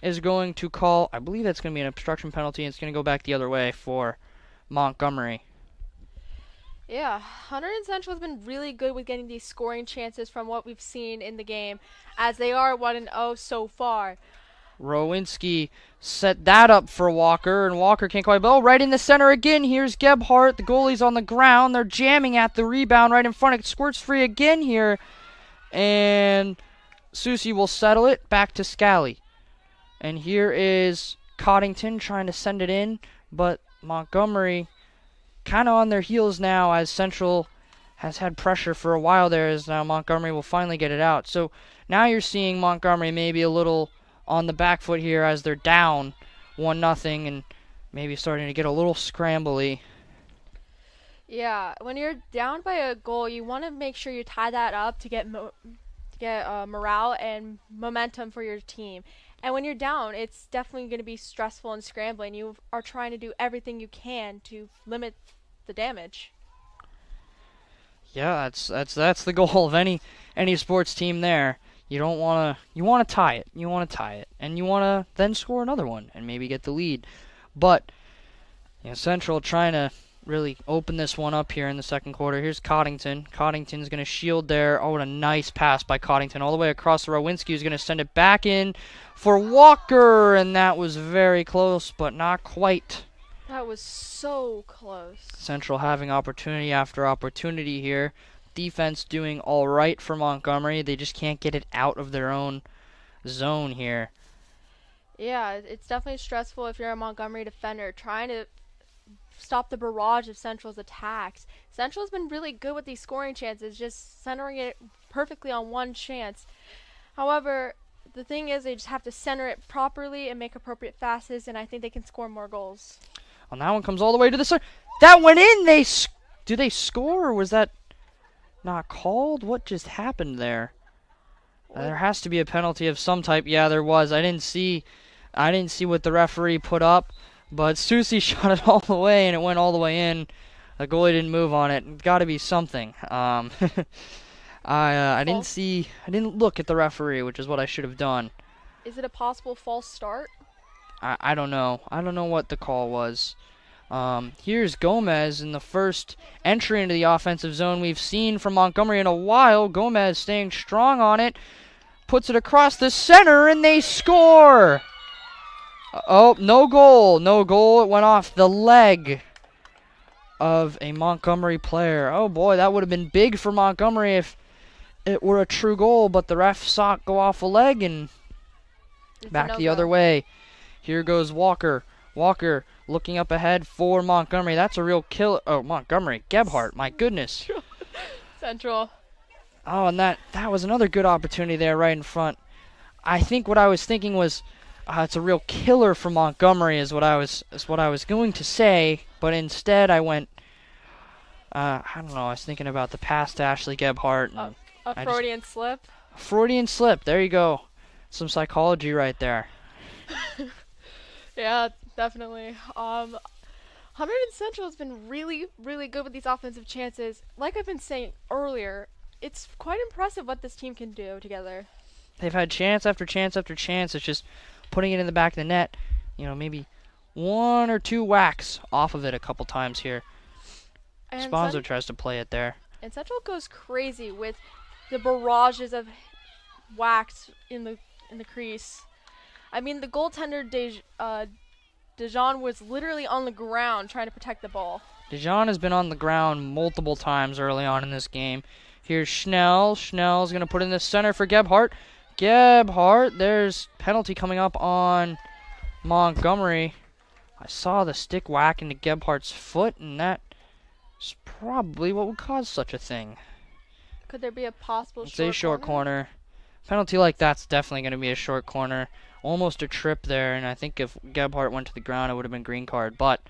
is going to call, I believe that's going to be an obstruction penalty, and it's going to go back the other way for Montgomery. Yeah, Hunterdon Central has been really good with getting these scoring chances from what we've seen in the game, as they are 1-0 so far. Rowinski set that up for Walker, and Walker can't quite. Oh, right in the center again. Here's Gebhardt. The goalie's on the ground. They're jamming at the rebound right in front. It squirts free again here, and Susie will settle it back to Scally. And here is Coddington trying to send it in, but Montgomery kind of on their heels now, as Central has had pressure for a while there, as now Montgomery will finally get it out. So now you're seeing Montgomery maybe a little on the back foot here as they're down 1-0 and maybe starting to get a little scrambly. Yeah, when you're down by a goal, you want to make sure you tie that up to get morale and momentum for your team. And when you're down, it's definitely going to be stressful and scrambling. You are trying to do everything you can to limit the damage. Yeah, that's the goal of any sports team there. You want to tie it. You want to tie it, and you want to then score another one and maybe get the lead. But Central trying to really open this one up here in the second quarter. Here's Coddington. Coddington's going to shield there. Oh, what a nice pass by Coddington all the way across the Rowinski, who's going to send it back in for Walker, and that was very close, but not quite. That was so close. Central having opportunity after opportunity here. Defense doing all right for Montgomery. They just can't get it out of their own zone here. Yeah, it's definitely stressful if you're a Montgomery defender trying to stop the barrage of Central's attacks. Central's been really good with these scoring chances, just centering it perfectly on one chance. However, the thing is they just have to center it properly and make appropriate passes, and I think they can score more goals. And that one comes all the way to the center. That went in. Do they score, or was that not called? What just happened there? There has to be a penalty of some type. Yeah, there was. I didn't see what the referee put up, but Susie shot it all the way, and it went all the way in. The goalie didn't move on it. It's got to be something. I didn't look at the referee, which is what I should have done. Is it a possible false start? I don't know. I don't know what the call was. Here's Gomez in the first entry into the offensive zone we've seen from Montgomery in a while. Gomez staying strong on it. Puts it across the center, and they score! Oh, no goal. No goal. It went off the leg of a Montgomery player. Oh, boy, that would have been big for Montgomery if it were a true goal, but the ref saw it go off a leg and back the other way. Here goes Walker. Walker looking up ahead for Montgomery. That's a real kill. Oh, Montgomery. Gebhardt. My goodness. Central. Oh, and that was another good opportunity there right in front. I think what I was thinking was it's a real killer for Montgomery is what I was going to say, but instead I went I don't know, I was thinking about the pass to Ashley Gebhardt. And a Freudian slip. Freudian slip. There you go. Some psychology right there. Yeah, definitely. Hunterdon Central has been really, really good with these offensive chances. Like I've been saying earlier, it's quite impressive what this team can do together. They've had chance after chance after chance. It's just putting it in the back of the net. Maybe one or two whacks off of it a couple times here. And Sponzo tries to play it there. And Central goes crazy with the barrages of whacks in the crease. I mean, the goaltender Dejan was literally on the ground trying to protect the ball. Dejan has been on the ground multiple times early on in this game. Here's Schnell. Schnell's going to put in the center for Gebhardt. Gebhardt, there's penalty coming up on Montgomery. I saw the stick whack into Gebhardt's foot, and that is probably what would cause such a thing. Could there be a possible It's a short corner? Penalty like that's definitely going to be a short corner. Almost a trip there, and I think if Gebhardt went to the ground, it would have been green card. But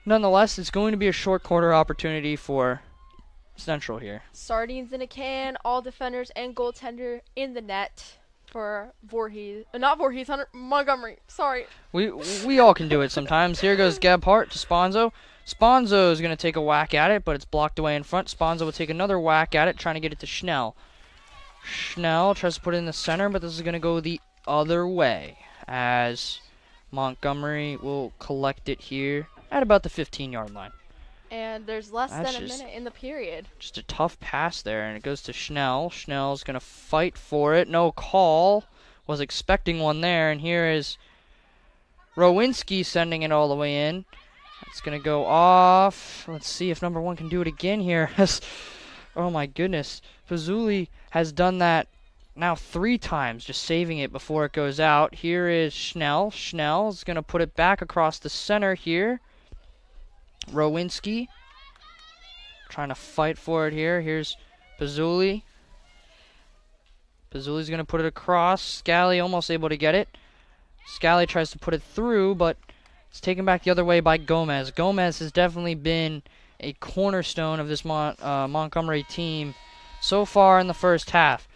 Nonetheless, it's going to be a short quarter opportunity for Central here. Sardines in a can, all defenders and goaltender in the net for Voorhees. Not Voorhees, Montgomery. Sorry. We all can do it sometimes. Here goes Gebhardt to Sponzo. Sponzo is going to take a whack at it, but it's blocked away in front. Sponzo will take another whack at it, trying to get it to Schnell. Schnell tries to put it in the center, but this is going to go the other way, as Montgomery will collect it here at about the 15-yard line. And there's less than a minute in the period. Just a tough pass there, and it goes to Schnell. Schnell's going to fight for it. No call. Was expecting one there, and here is Rowinski sending it all the way in. It's going to go off. Let's see if number 1 can do it again here. Oh my goodness. Fazuli has done that now 3 times, just saving it before it goes out. Here is Schnell. Schnell's going to put it back across the center here. Rowinski trying to fight for it here. Here's Pazuli. Pazuli's going to put it across. Scally almost able to get it. Scally tries to put it through, but it's taken back the other way by Gomez. Gomez has definitely been a cornerstone of this Montgomery team so far in the first half.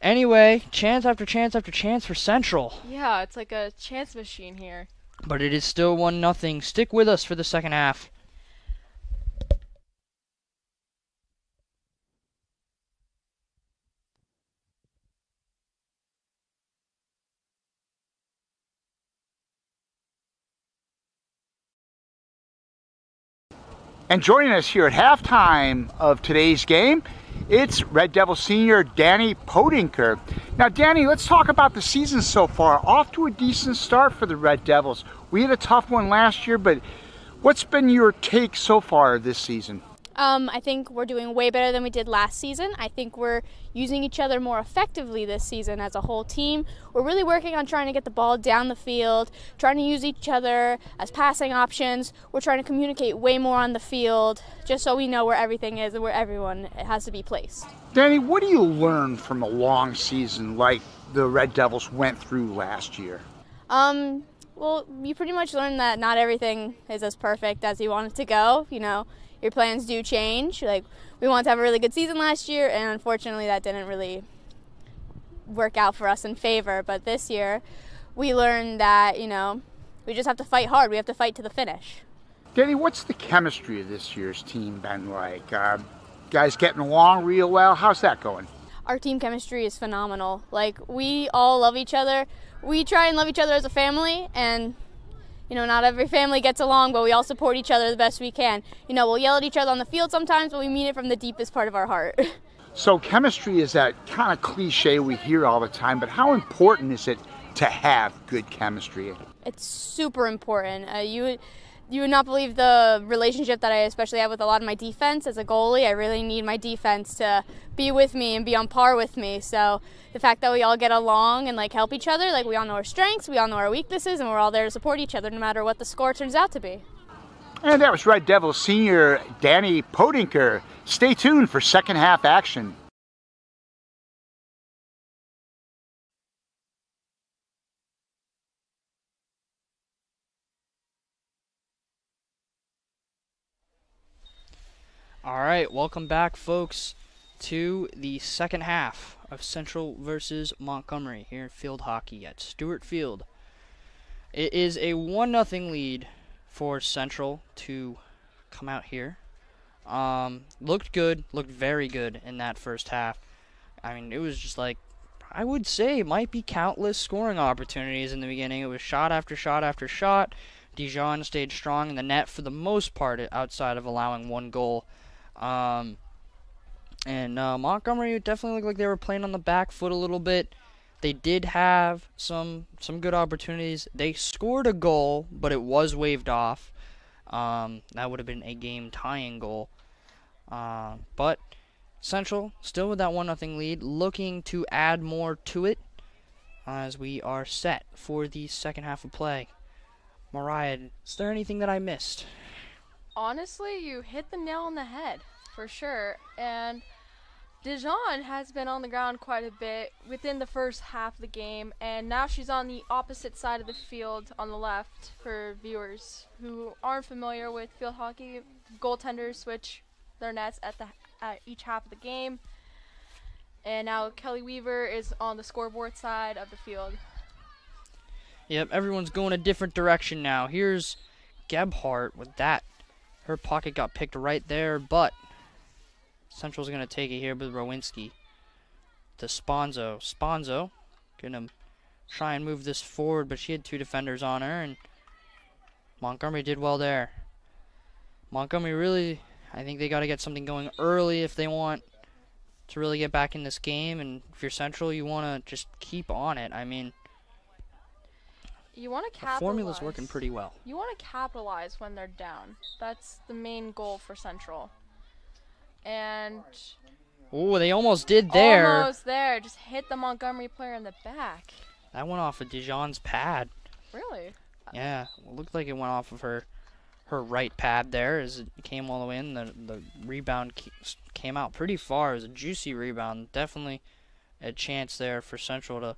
Anyway, chance after chance after chance for Central. Yeah, it's like a chance machine here. But it is still 1-0. Stick with us for the second half. And joining us here at halftime of today's game, it's Red Devil senior Danny Podinker. Now, Danny, let's talk about the season so far. Off to a decent start for the Red Devils. We had a tough one last year, but what's been your take so far this season? I think we're doing way better than we did last season. I think we're using each other more effectively this season as a whole team. We're really working on trying to get the ball down the field, trying to use each other as passing options. We're trying to communicate way more on the field, just so we know where everything is and where everyone has to be placed. Danny, what do you learn from a long season like the Red Devils went through last year? Well, you pretty much learn that not everything is as perfect as you want it to go. You know, your plans do change. Like, we wanted to have a really good season last year, and unfortunately that didn't really work out for us in favor. But this year, we learned that, you know, we just have to fight hard. We have to fight to the finish. Danny, what's the chemistry of this year's team been like? Guys getting along real well? How's that going? Our team chemistry is phenomenal. Like, we all love each other. We try and love each other as a family, and you know, not every family gets along, but we all support each other the best we can. You know, we'll yell at each other on the field sometimes, but we mean it from the deepest part of our heart. So chemistry is that kind of cliche we hear all the time, but how important is it to have good chemistry? It's super important. You would not believe the relationship that I especially have with a lot of my defense. As a goalie, I really need my defense to be with me and be on par with me. So the fact that we all get along and like help each other, like we all know our strengths, we all know our weaknesses, and we're all there to support each other no matter what the score turns out to be. And that was Red Devil senior Danny Podinker. Stay tuned for second half action. All right, welcome back, folks, to the second half of Central versus Montgomery here in field hockey at Stewart Field. It is a 1-0 lead for Central to come out here. Looked good, looked very good in that first half. I mean, it was just like, I would say it might be countless scoring opportunities in the beginning. It was shot after shot after shot. Dijon stayed strong in the net for the most part outside of allowing 1 goal. Montgomery definitely looked like they were playing on the back foot a little bit. They did have some good opportunities. They scored a goal, but it was waved off. That would have been a game-tying goal. But Central, still with that 1-0 lead, looking to add more to it as we are set for the second half of play. Mariah, is there anything that I missed? Honestly, you hit the nail on the head, for sure. And Dijon has been on the ground quite a bit within the first half of the game, and now she's on the opposite side of the field on the left for viewers who aren't familiar with field hockey. Goaltenders switch their nets at each half of the game, and now Kelly Weaver is on the scoreboard side of the field. Yep, everyone's going a different direction now. Here's Gebhardt with that. Her pocket got picked right there, but Central's going to take it here with Rowinski to Sponzo. Sponzo going to try and move this forward, but she had 2 defenders on her, and Montgomery did well there. Montgomery really, I think they got to get something going early if they want to really get back in this game, and if you're Central, you want to just keep on it. I mean, you want to capitalize. The formula's working pretty well. You want to capitalize when they're down. That's the main goal for Central. And oh, they almost did there. Almost there. Just hit the Montgomery player in the back. That went off of Dijon's pad. Really? Yeah, it looked like it went off of her right pad there as it came all the way in. The rebound came out pretty far. It was a juicy rebound. Definitely a chance there for Central to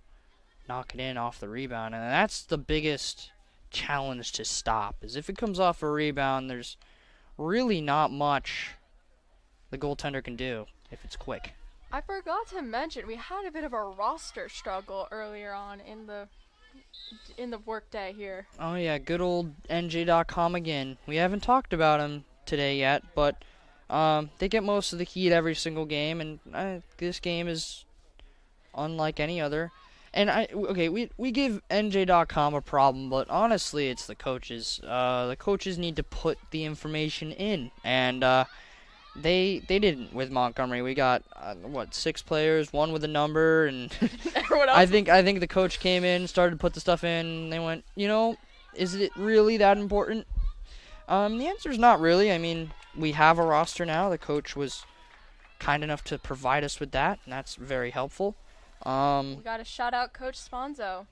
knock it in off the rebound. And that's the biggest challenge to stop, is if it comes off a rebound, there's really not much the goaltender can do if it's quick. I forgot to mention we had a bit of a roster struggle earlier on in the workday here. Oh yeah, good old NJ.com again. We haven't talked about him today yet, but they get most of the heat every single game, and this game is unlike any other. And we give NJ.com a problem, but honestly, it's the coaches. The coaches need to put the information in, and they didn't with Montgomery. We got 6 players, 1 with a number, and I think the coach came in, started to put the stuff in, and they went, is it really that important? The answer is not really. I mean, we have a roster now. The coach was kind enough to provide us with that, and that's very helpful. We got to shout out Coach Sponzo.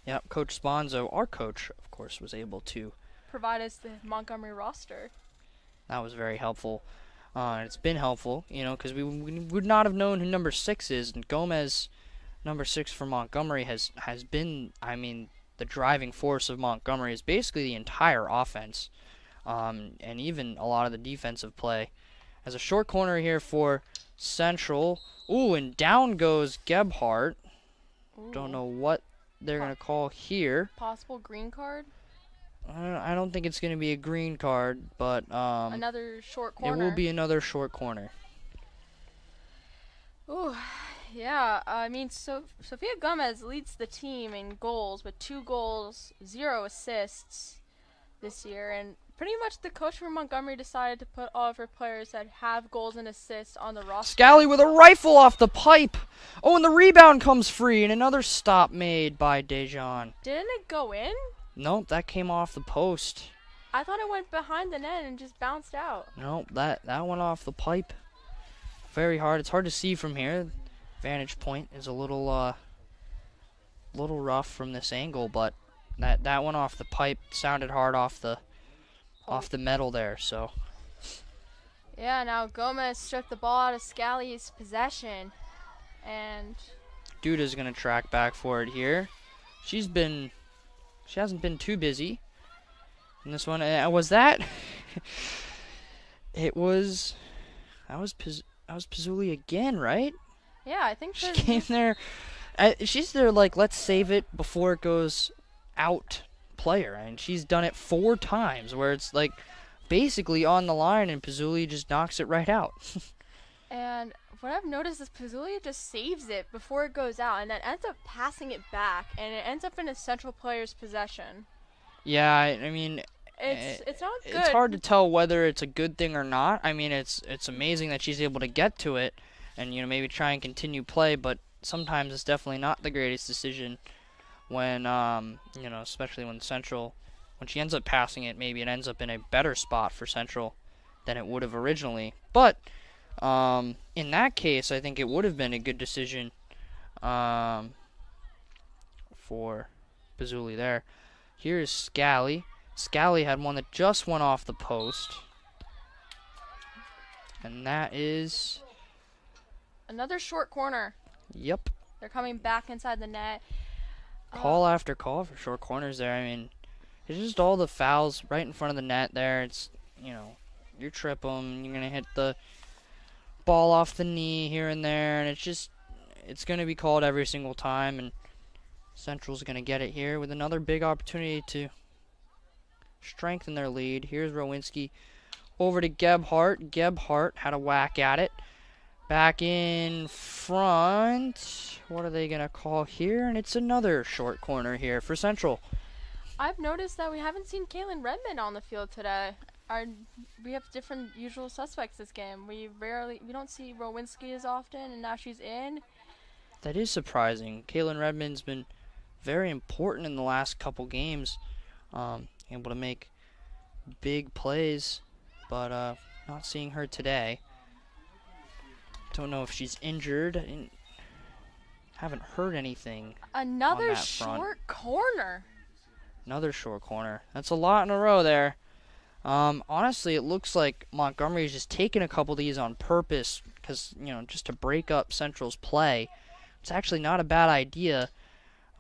Yep, Coach Sponzo, our coach, of course, was able to provide us the Montgomery roster. That was very helpful. It's been helpful, because we would not have known who number 6 is. And Gomez, number 6 for Montgomery, has been, the driving force of Montgomery is basically the entire offense, and even a lot of the defensive play. As a short corner here for Central. Ooh, and down goes Gebhardt. Don't know what they're going to call here. Possible green card? I don't think it's going to be a green card, but another short corner. It will be another short corner. Ooh, yeah. Sophia Gomez leads the team in goals with 2 goals, 0 assists this year, and pretty much the coach from Montgomery decided to put all of her players that have goals and assists on the roster. Scally with a rifle off the pipe. Oh, and the rebound comes free, and another stop made by Dijon. Didn't it go in? Nope, that came off the post. I thought it went behind the net and just bounced out. Nope, that went off the pipe. Very hard. It's hard to see from here. Vantage point is a little rough from this angle, but that went off the pipe. Sounded hard off the metal there. So. Yeah. Now Gomez stripped the ball out of Scally's possession, and Duda's gonna track back for it here. She hasn't been too busy in this one. Was that? That was Pizzuli again, right? Yeah, I think she came there. She's there like, let's save it before it goes out player. And she's done it 4 times where it's like basically on the line and Pizzuli just knocks it right out. And what I've noticed is Pizzuli just saves it before it goes out and then ends up passing it back, and it ends up in a Central player's possession. Yeah, I mean, it's not good. It's hard to tell whether it's a good thing or not. I mean, it's amazing that she's able to get to it and maybe try and continue play, but sometimes it's definitely not the greatest decision when especially when she ends up passing it, maybe it ends up in a better spot for Central than it would have originally. But in that case, I think it would have been a good decision for Pizzuli there. Here's Scally. Scally had one that just went off the post. And that is Another short corner. Yep. They're coming back inside the net. Call after call for short corners there. I mean, it's just all the fouls right in front of the net there. It's, you trip them, you're going to hit the ball off the knee here and there, and it's going to be called every single time, and Central's going to get it here with another big opportunity to strengthen their lead. Here's Rowinski over to Gebhardt. Gebhardt had a whack at it. Back in front. What are they going to call here? And it's another short corner here for Central. I've noticed that we haven't seen Kaylin Redmond on the field today. We have different usual suspects this game. We don't see Rowinski as often, and now she's in. That is surprising. Kaylin Redmond's been very important in the last couple games. Able to make big plays, but not seeing her today. Don't know if she's injured. Haven't heard anything. Another on that front. Short corner. Another short corner. That's a lot in a row there. Honestly, it looks like Montgomery is just taking a couple of these on purpose because, just to break up Central's play. It's actually not a bad idea.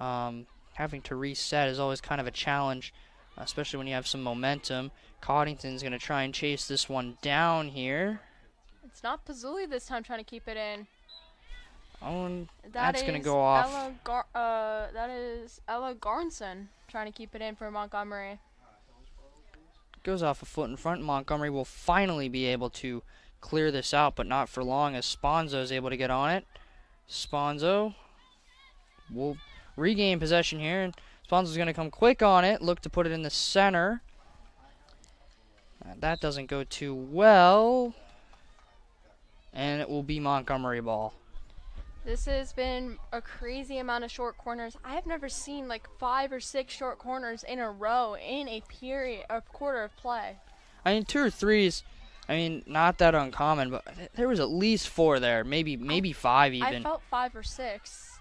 Having to reset is always kind of a challenge, especially when you have some momentum. Coddington's going to try and chase this one down here. It's not Pazzulli this time trying to keep it in. Oh, that's going to go off. That is Ella Garnson trying to keep it in for Montgomery. Goes off a foot in front. Montgomery will finally be able to clear this out, but not for long as Sponzo is able to get on it. Sponzo will regain possession here, and Sponzo's going to come quick on it, look to put it in the center. That doesn't go too well, and it will be Montgomery ball. This has been a crazy amount of short corners. I have never seen like 5 or 6 short corners in a row in a quarter of play. I mean, 2 or 3s, not that uncommon, but there was at least 4 there, maybe 5 even. I felt 5 or 6.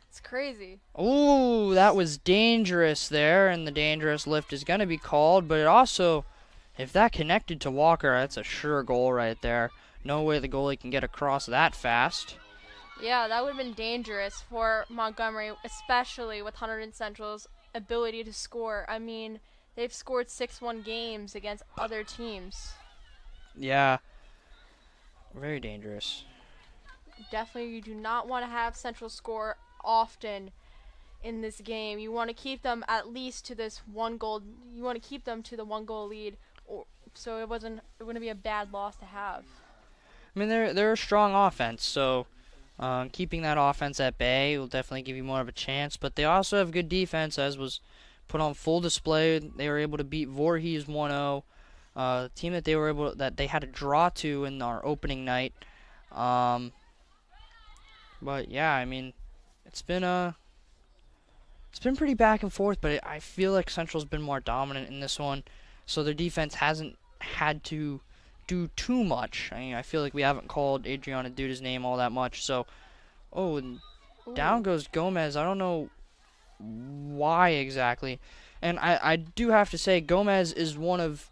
It's crazy. Ooh, that was dangerous there, and the dangerous lift is going to be called, but it also, if that connected to Walker, that's a sure goal right there. No way the goalie can get across that fast. Yeah, that would have been dangerous for Montgomery, especially with Hunterdon Central's ability to score. I mean, they've scored 6-1 games against other teams. Yeah. Very dangerous. Definitely, you do not want to have Central score often in this game. You want to keep them at least to this 1 goal. You want to keep them to the 1 goal lead, so it wouldn't be a bad loss to have. I mean, they're a strong offense, so keeping that offense at bay will definitely give you more of a chance. But they also have good defense, as was put on full display. They were able to beat Voorhees 1-0, team that they had a draw to in our opening night. But yeah, it's been pretty back and forth. But I feel like Central's been more dominant in this one, so their defense hasn't had to do too much. I feel like we haven't called Adriana Duda's name all that much. So, and down goes Gomez. I don't know why exactly. And I do have to say, Gomez is one of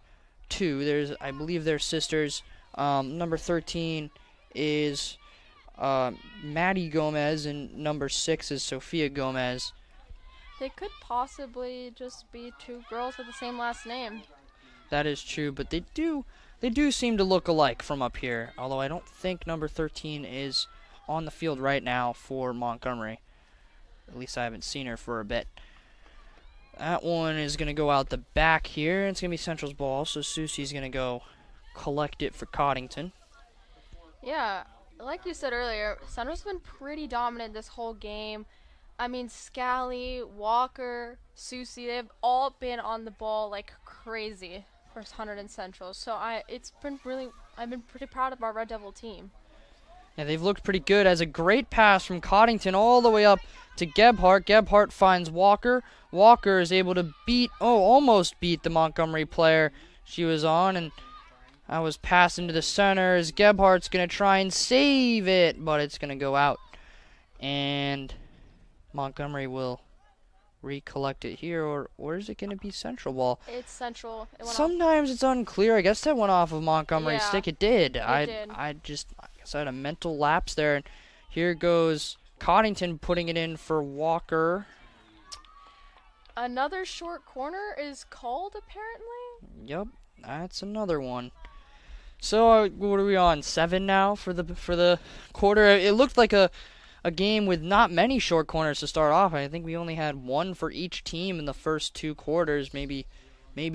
2. I believe they're sisters. Number 13 is Maddie Gomez, and number 6 is Sophia Gomez. They could possibly just be 2 girls with the same last name. That is true, but they do seem to look alike from up here, although I don't think number 13 is on the field right now for Montgomery. At least I haven't seen her for a bit. That one is going to go out the back here. It's going to be Central's ball, so Susie's going to go collect it for Coddington. Yeah, like you said earlier, Central's been pretty dominant this whole game. Scally, Walker, Susie, they've all been on the ball like crazy for Hunterdon Central. So I've been pretty proud of our Red Devil team. Yeah, they've looked pretty good. As a great pass from Coddington all the way up to Gebhardt. Gebhardt finds Walker. Walker is able to almost beat the Montgomery player she was on, and that was passed into the center as Gebhardt's going to try and save it, but it's going to go out. And Montgomery will recollect it here, or is it going to be Central ball? It's Central. It went Sometimes it's unclear. I guess that went off of Montgomery's Yeah, stick. It did. I did. I guess I had a mental lapse there. And here goes Coddington putting it in for Walker. Another short corner is called, apparently. Yep, that's another one. So what are we on? 7 now for the quarter. It looked like a game with not many short corners to start off. I think we only had one for each team in the first 2 quarters. Maybe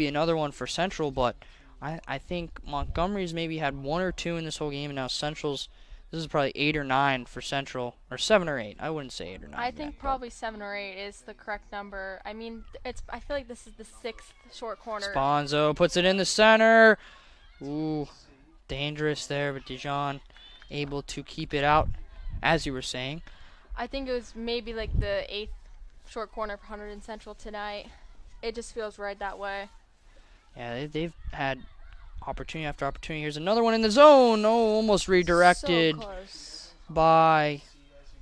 another one for Central, but I think Montgomery's maybe had 1 or 2 in this whole game, and now Central's. This is probably 8 or 9 for Central, or 7 or 8. I wouldn't say 8 or 9. I think probably 7 or 8 is the correct number. I mean, I feel like this is the 6th short corner. Sponzo puts it in the center. Ooh, dangerous there, but Dijon able to keep it out, as you were saying. I think it was maybe like the 8th short corner for Hunterdon Central tonight. It just feels right that way. Yeah, they've had opportunity after opportunity. Here's another one in the zone. Oh, almost redirected So close. by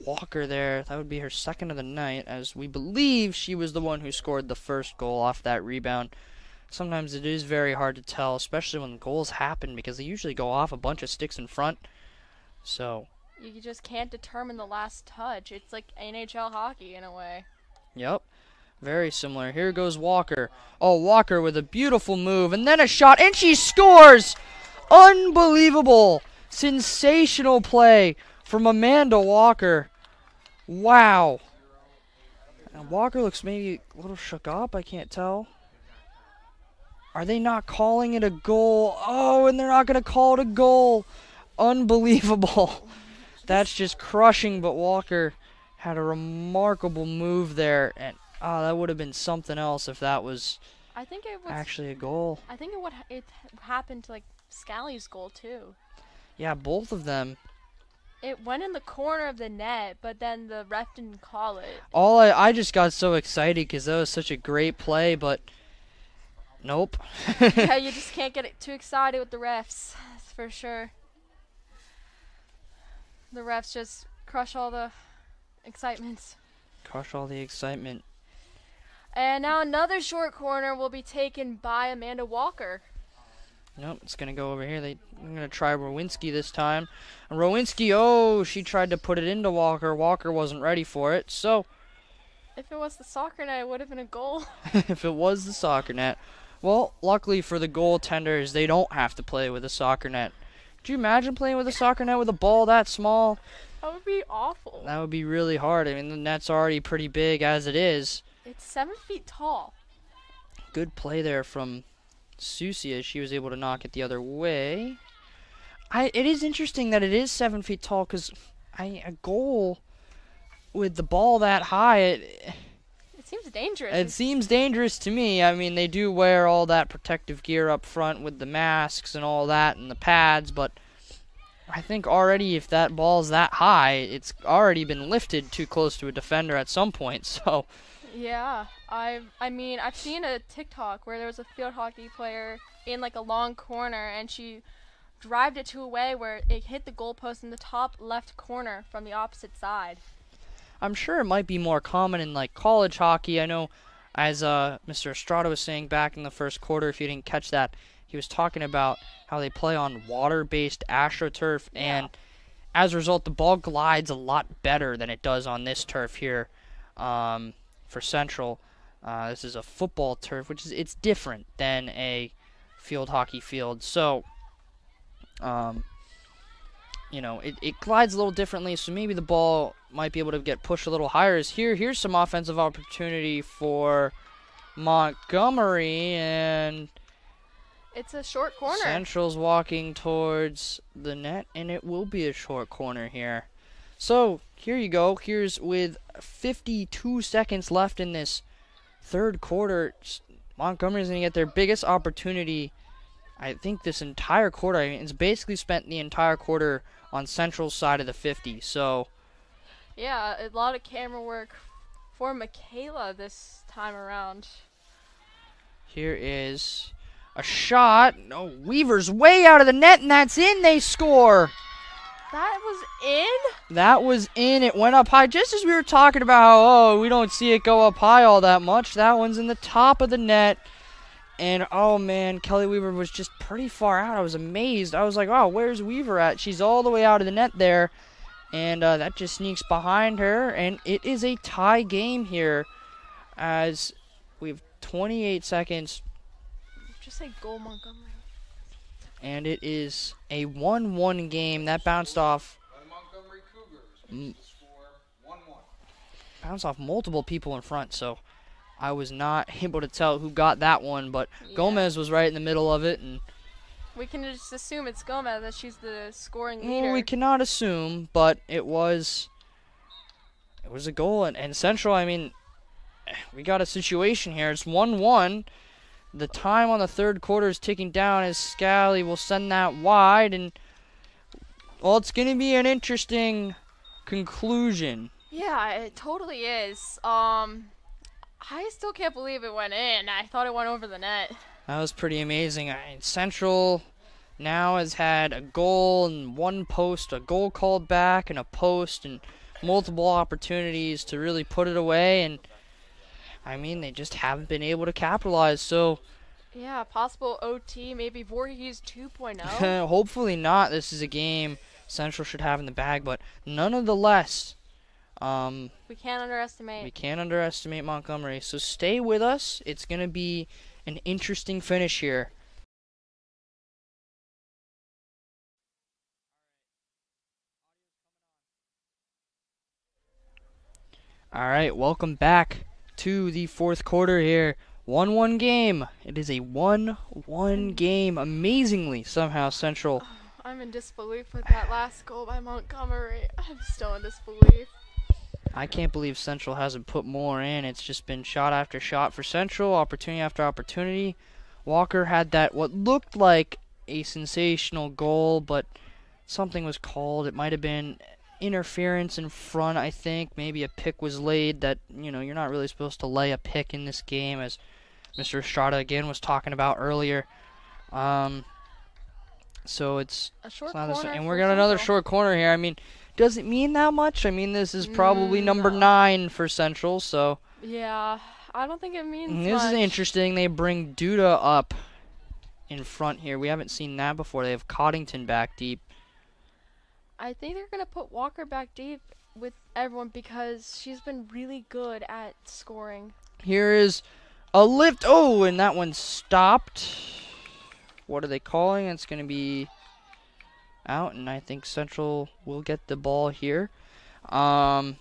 Walker there. That would be her 2nd of the night, as we believe she was the one who scored the first goal off that rebound. Sometimes it is very hard to tell, especially when goals happen, because they usually go off a bunch of sticks in front. So You just can't determine the last touch. It's like NHL hockey in a way. yep, very similar. Here goes Walker. Oh, Walker with a beautiful move, and then a shot, and she scores! Unbelievable! Sensational play from Amanda Walker. Wow. And Walker looks maybe a little shook up, I can't tell. Are they not calling it a goal? Oh, and they're not going to call it a goal. Unbelievable. That's just crushing, but Walker had a remarkable move there, and that would have been something else if that was I think it was actually a goal. I think it happened to like Scally's goal too. Yeah, both of them. It went in the corner of the net, but then the ref didn't call it. I just got so excited because that was such a great play, but nope. Yeah, you just can't get too excited with the refs. That's for sure. The refs just crush all the excitements. Crush all the excitement. And now another short corner will be taken by Amanda Walker. Nope, it's going to go over here. They're going to try Rowinski this time. And Rowinski, she tried to put it into Walker. Walker wasn't ready for it. So, If it was the soccer net, it would have been a goal. if it was the soccer net. Well, luckily for the goaltenders, they don't have to play with a soccer net. Could you imagine playing with a soccer net with a ball that small? That would be awful. That would be really hard. I mean, the net's already pretty big as it is. It's 7 feet tall. Good play there from Susie as she was able to knock it the other way. It is interesting that it is 7 feet tall, because a goal with the ball that high, It seems dangerous. it seems dangerous to me. I mean, they do wear all that protective gear up front with the masks and all that and the pads, but I think already if that ball's that high, it's already been lifted too close to a defender at some point, so... Yeah, I mean, I've seen a TikTok where there was a field hockey player in like a long corner, and she drived it to a way where it hit the goalpost in the top left corner from the opposite side. I'm sure it might be more common in like college hockey. I know, as Mr. Estrada was saying back in the first quarter, if you didn't catch that, he was talking about how they play on water-based AstroTurf, and as a result, the ball glides a lot better than it does on this turf here. For Central, this is a football turf, which is it's different than a field hockey field. So, it glides a little differently. So maybe the ball might be able to get pushed a little higher. Here's some offensive opportunity for Montgomery, and It's a short corner. Central's walking towards the net, and it will be a short corner here. So, here you go. Here's with 52 seconds left in this third quarter. Montgomery's going to get their biggest opportunity, I think, this entire quarter. I mean, it's basically spent the entire quarter on Central's side of the 50. So, Yeah, a lot of camera work for Michaela this time around. here is a shot. No, Weaver's way out of the net, and that's in. They score. That was in? That was in. It went up high. Just as we were talking about how, oh, we don't see it go up high all that much. That one's in the top of the net. And, oh, man, Kelly Weaver was just pretty far out. I was amazed. I was like, oh, where's Weaver at? She's all the way out of the net there. And that just sneaks behind her. And it is a tie game here as we have 28 seconds. Just say goal, Montgomery. And it is a 1-1 game. That bounced off. Montgomery Cougars score 1-1. Bounced off multiple people in front, so I was not able to tell who got that one, but yeah. Gomez was right in the middle of it, and we can just assume it's Gomez, that she's the scoring leader. Well, we cannot assume, but it was a goal, and Central, I mean, we got a situation here. It's 1-1. The time on the third quarter is ticking down as Scally will send that wide, and, well, it's going to be an interesting conclusion. Yeah, it totally is. I still can't believe it went in. I thought it went over the net. That was pretty amazing. Central now has had a goal and one post, a goal called back, and a post, and multiple opportunities to really put it away, and I mean, they just haven't been able to capitalize, so yeah, possible OT, maybe Voorhees 2.0. Hopefully not. This is a game Central should have in the bag, but nonetheless, we can't underestimate Montgomery. So stay with us. It's going to be an interesting finish here. All right, welcome back to the fourth quarter here. 1-1 game. It is a 1-1 game. Amazingly, somehow, Central. Oh, I'm in disbelief with that last goal by Montgomery. I'm still in disbelief. I can't believe Central hasn't put more in. It's just been shot after shot for Central, opportunity after opportunity. Walker had that, what looked like a sensational goal, but something was called. It might have been interference in front, I think. Maybe a pick was laid that, you know, you're not really supposed to lay a pick in this game, as Mr. Estrada again was talking about earlier. So it's a short corner, and we're got another short corner here. I mean, does it mean that much? I mean, this is probably number 9 for Central, so yeah, I don't think it means much. This is interesting. They bring Duda up in front here. We haven't seen that before. They have Coddington back deep. I think they're going to put Walker back deep with everyone because she's been really good at scoring. Here is a lift. Oh, and that one stopped. What are they calling? It's going to be out, and I think Central will get the ball here. But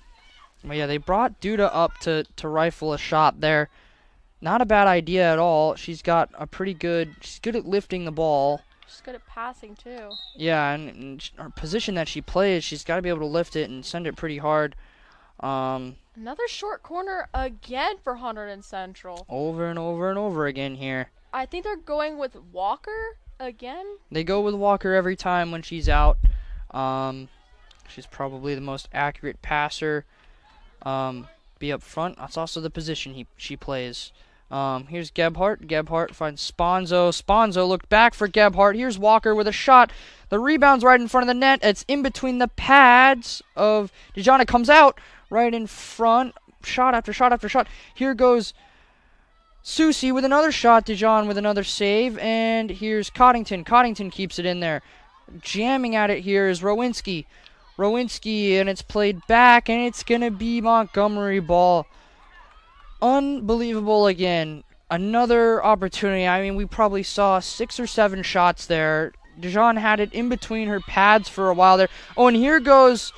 yeah, they brought Duda up to rifle a shot there. Not a bad idea at all. She's got a pretty good, she's good at lifting the ball. She's good at passing, too. Yeah, and her position that she plays, she's got to be able to lift it and send it pretty hard. Another short corner again for Hunterdon Central. Over and over and over again here. I think they're going with Walker again. They go with Walker every time when she's out. She's probably the most accurate passer. Be up front. That's also the position she plays. Here's Gebhardt. Gebhardt finds Sponzo. Sponzo looked back for Gebhardt. Here's Walker with a shot. The rebound's right in front of the net. It's in between the pads of Dijon. It comes out right in front. Shot after shot after shot. Here goes Susie with another shot. Dijon with another save. And here's Coddington. Coddington keeps it in there. Jamming at it here is Rowinski. Rowinski, and it's played back, and it's going to be Montgomery ball. Unbelievable again. Another opportunity. I mean, we probably saw 6 or 7 shots there. Dijon had it in between her pads for a while there. Oh, and here goes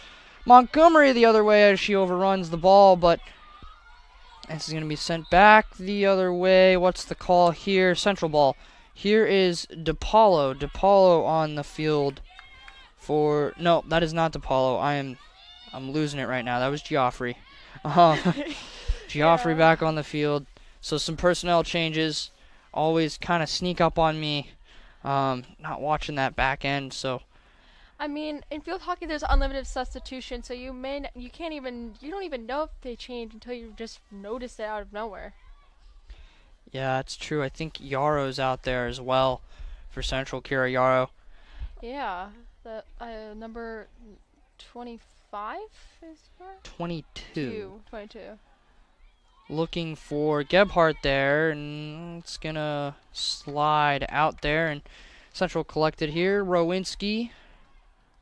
Montgomery the other way as she overruns the ball, but this is going to be sent back the other way. What's the call here? Central ball. Here is DePaulo. DePaulo on the field for... No, that is not DePaulo. I'm losing it right now. That was Geoffrey. Geoffrey back on the field. So some personnel changes always kind of sneak up on me. Not watching that back end, so... I mean, in field hockey, there's unlimited substitution, so you don't even know if they change until you just notice it out of nowhere. Yeah, that's true. I think Yarrow's out there as well for Central, Kira Yarrow. Yeah, The number 25 is her? 22. 22. Looking for Gebhardt there, and it's gonna slide out there, and Central collected here. Rowinski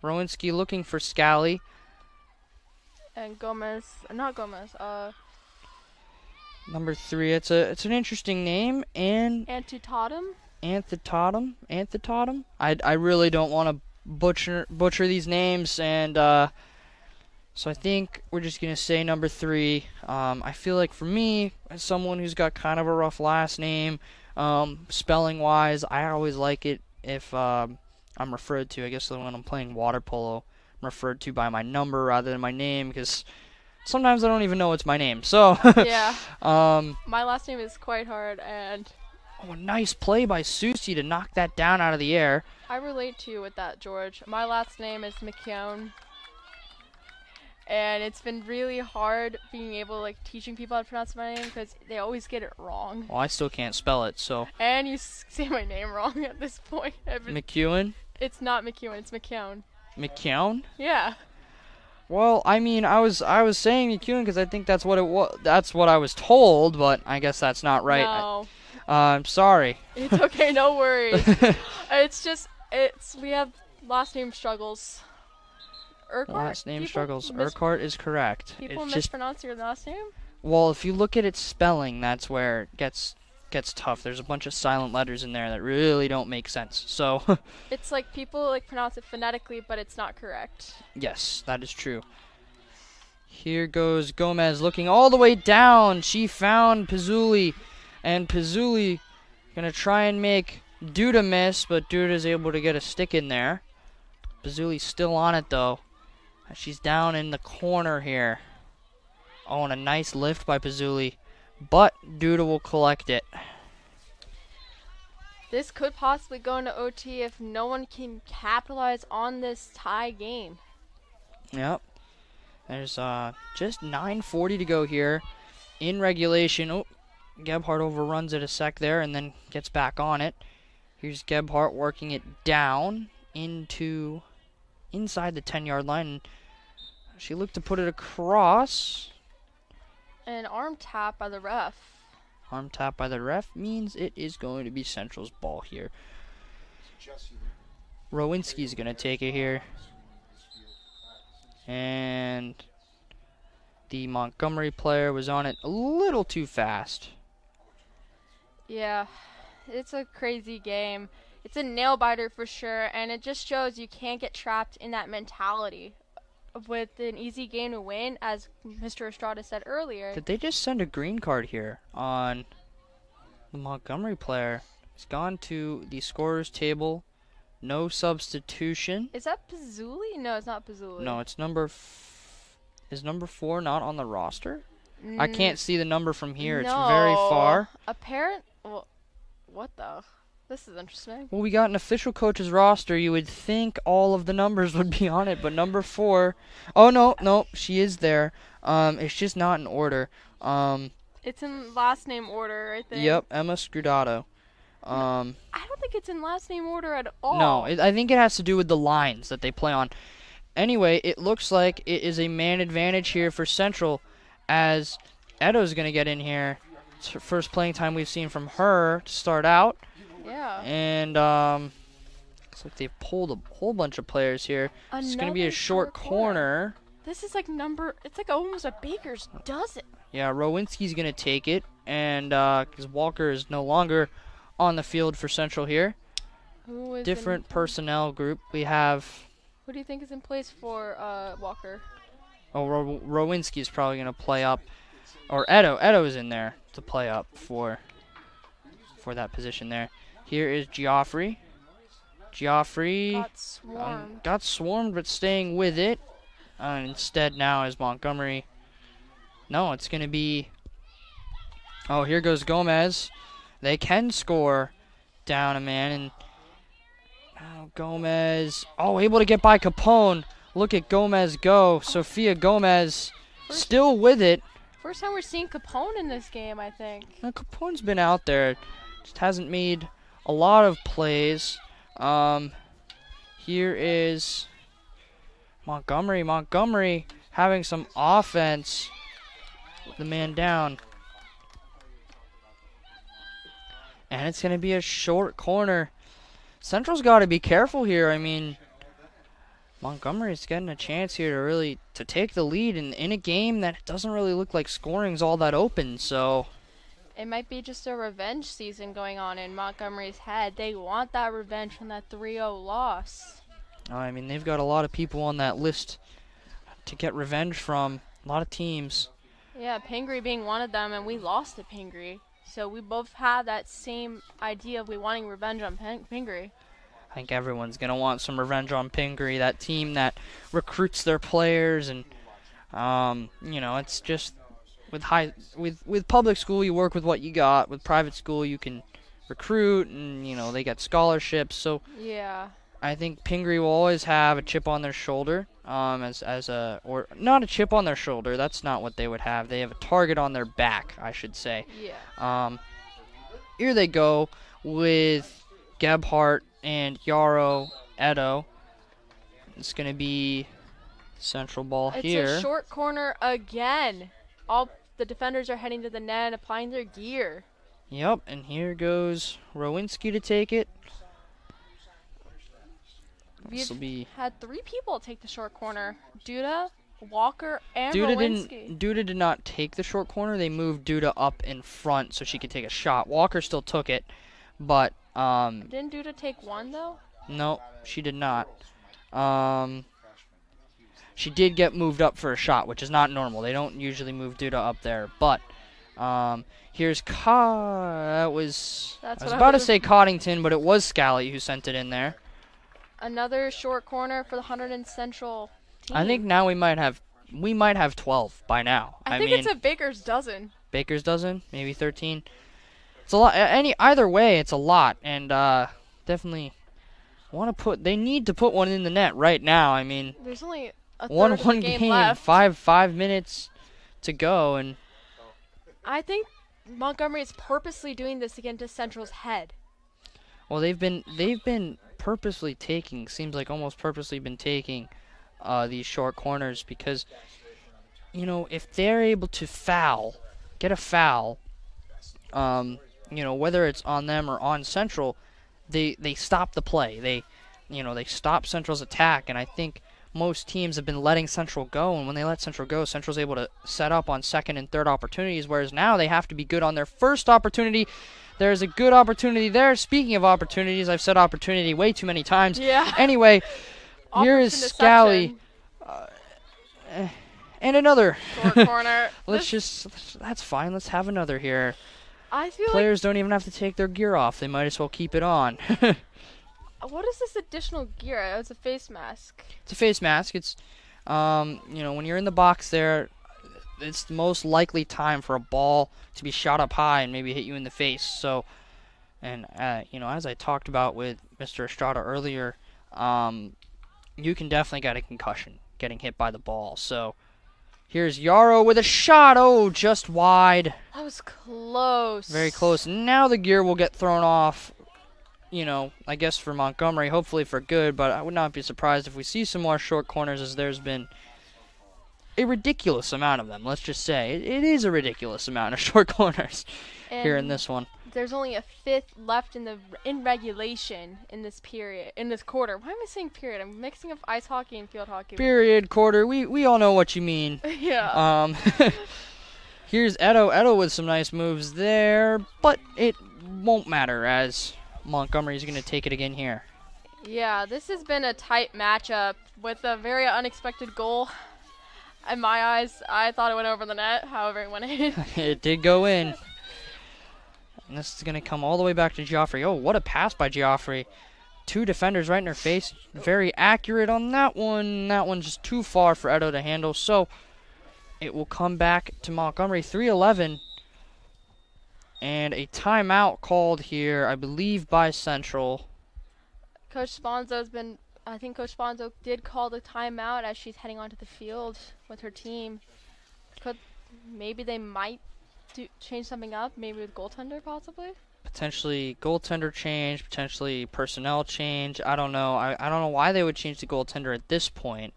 looking for Scally. And Gomez, not Gomez, Number 3. It's an interesting name, and Antitotum. Antitotum. I really don't want to butcher these names, and so I think we're just gonna say number 3. I feel like for me, as someone who's got kind of a rough last name, spelling wise, I always like it if I'm referred to. I guess when I'm playing water polo, I'm referred to by my number rather than my name, because sometimes I don't even know it's my name. So Yeah. My last name is quite hard, and a nice play by Susie to knock that down out of the air. I relate to you with that, George. My last name is McKeown, and it's been really hard being able teaching people how to pronounce my name because they always get it wrong. Well, I still can't spell it, so. And you say my name wrong at this point. McEwen? It's not McEwen, it's McKeown. McKeown? Yeah. Well, I mean, I was saying McEwen because I think that's what it was. That's what I was told, but I guess that's not right. No. I'm sorry. It's okay, no worries. We have last name struggles. Urquhart? Last name struggles. Urquhart is correct. People mispronounce your last name? Well, if you look at its spelling, that's where it gets tough. There's a bunch of silent letters in there that really don't make sense. So it's like people pronounce it phonetically, but it's not correct. Yes, that is true. Here goes Gomez looking all the way down. She found Pizzuli, and Pizzuli gonna try and make Duda miss, but Duda's able to get a stick in there. Pizzuli's still on it though. She's down in the corner here. Oh, and a nice lift by Pizzuli, but Duda will collect it. This could possibly go into OT if no one can capitalize on this tie game. Yep. There's just 9:40 to go here in regulation. Oh, Gebhardt overruns it a sec there and then gets back on it. Here's Gebhardt working it down into inside the 10-yard line. She looked to put it across. An arm tap by the ref. Arm tap by the ref means it is going to be Central's ball here. Rowinski's going to take it here. And the Montgomery player was on it a little too fast. Yeah, it's a crazy game. It's a nail biter for sure, and it just shows you can't get trapped in that mentality with an easy game to win, as Mr. Estrada said earlier. Did they just send a green card here on the Montgomery player? He's gone to the scorer's table. No substitution. Is that Pizzuli? No, it's not Pizzuli. No, it's is number 4 not on the roster? I can't see the number from here. It's very far. Well, what the? This is interesting. Well, we got an official coach's roster. You would think all of the numbers would be on it, but number 4. Oh no, she is there. It's just not in order. It's in last name order, I think. Yep, Emma Scrudato. I don't think it's in last name order at all. No, I think it has to do with the lines that they play on. Anyway, it looks like it is a man advantage here for Central, as Edo's going to get in here. It's her first playing time we've seen from her to start out. Yeah. And looks like they've pulled a whole bunch of players here. It's going to be a short corner. This is it's like almost a baker's dozen. Yeah, Rowinski's going to take it, and because Walker is no longer on the field for Central here. Who is different personnel group. We have... Who do you think is in place for Walker? Oh, Rowinski is probably going to play up. Or Edo. Edo is in there to play up for that position there. Here is Geoffrey. Geoffrey got swarmed, but staying with it. Instead now is Montgomery. No, it's going to be... Oh, here goes Gomez. They can score down a man, and Gomez, able to get by Capone. Look at Gomez go. Sophia Gomez still with it. First time we're seeing Capone in this game, I think. Now, Capone's been out there, just hasn't made a lot of plays. here is Montgomery. Montgomery having some offense. The man down. And it's going to be a short corner. Central's got to be careful here. I mean, Montgomery's getting a chance here to really to take the lead in a game that doesn't really look like scoring's all that open. So it might be just a revenge season going on in Montgomery's head. They want that revenge from that 3-0 loss. I mean, they've got a lot of people on that list to get revenge from. A lot of teams. Yeah, Pingree being one of them, and we lost to Pingree. So we both had that same idea of we wanting revenge on Pingree. I think everyone's going to want some revenge on Pingree, that team that recruits their players. And, you know, it's just with public school, you work with what you got. With private school, you can recruit, and, you know, they get scholarships. So yeah, I think Pingree will always have a chip on their shoulder, or not a chip on their shoulder. That's not what they would have. They have a target on their back, I should say. Yeah. Here they go with Gebhardt and Yarrow Edo. It's going to be Central ball here. It's a short corner again. All the defenders are heading to the net and applying their gear. Yep, and here goes Rowinski to take it. We've had 3 people take the short corner. Duda, Walker, and Rowinski. Duda did not take the short corner. They moved Duda up in front so she could take a shot. Walker still took it, but didn't Duda take one though? No, she did not. She did get moved up for a shot, which is not normal. They don't usually move Duda up there, but here's I was about to say Coddington, but it was Scally who sent it in there. Another short corner for the Hunterdon Central team. I think now we might have 12 by now. I think it's a baker's dozen. Baker's dozen, maybe 13. It's a lot. Either way, it's a lot, and definitely they need to put one in the net right now. I mean, there's only a one third of the game left. five minutes to go, and I think Montgomery is purposely doing this against Central's head. Well, they've been purposely taking, seems like almost purposely been taking these short corners because, you know, if they're able to get a foul, you know, whether it's on them or on Central, they stop the play. They stop Central's attack, and I think most teams have been letting Central go, and when they let Central go, Central's able to set up on second and third opportunities, whereas now they have to be good on their first opportunity. There's a good opportunity there. Speaking of opportunities, I've said opportunity way too many times. Yeah. Anyway, here is Scally. And another. Short corner. That's fine. Let's have another here. I feel Players don't even have to take their gear off. They might as well keep it on. What is this additional gear? It's a face mask. It's a face mask. It's, you know, when you're in the box there, it's the most likely time for a ball to be shot up high and maybe hit you in the face. So, and, you know, as I talked about with Mr. Estrada earlier, you can definitely get a concussion getting hit by the ball. So, here's Yarrow with a shot. Oh, just wide. That was close. Very close. Now the gear will get thrown off, you know, I guess for Montgomery, hopefully for good, but I would not be surprised if we see some more short corners as there's been a ridiculous amount of them. Let's just say it is a ridiculous amount of short corners here in this one. There's only a fifth left in regulation in this quarter. Why am I saying period? I'm mixing up ice hockey and field hockey. Period, quarter. We all know what you mean. Yeah. Here's Edo with some nice moves there, but it won't matter as Montgomery's going to take it again here. Yeah, this has been a tight matchup with a very unexpected goal. In my eyes, I thought it went over the net. However, it went in. It did go in. And this is going to come all the way back to Geoffrey. Oh, what a pass by Geoffrey. 2 defenders right in her face. Very accurate on that one. That one's just too far for Edo to handle. So it will come back to Montgomery. 3-11. And a timeout called here, I believe, by Central. Coach Sponzo did call the timeout as she's heading onto the field with her team. Maybe they might change something up, maybe with goaltender possibly? potentially goaltender change, potentially personnel change. I don't know. I don't know why they would change the goaltender at this point.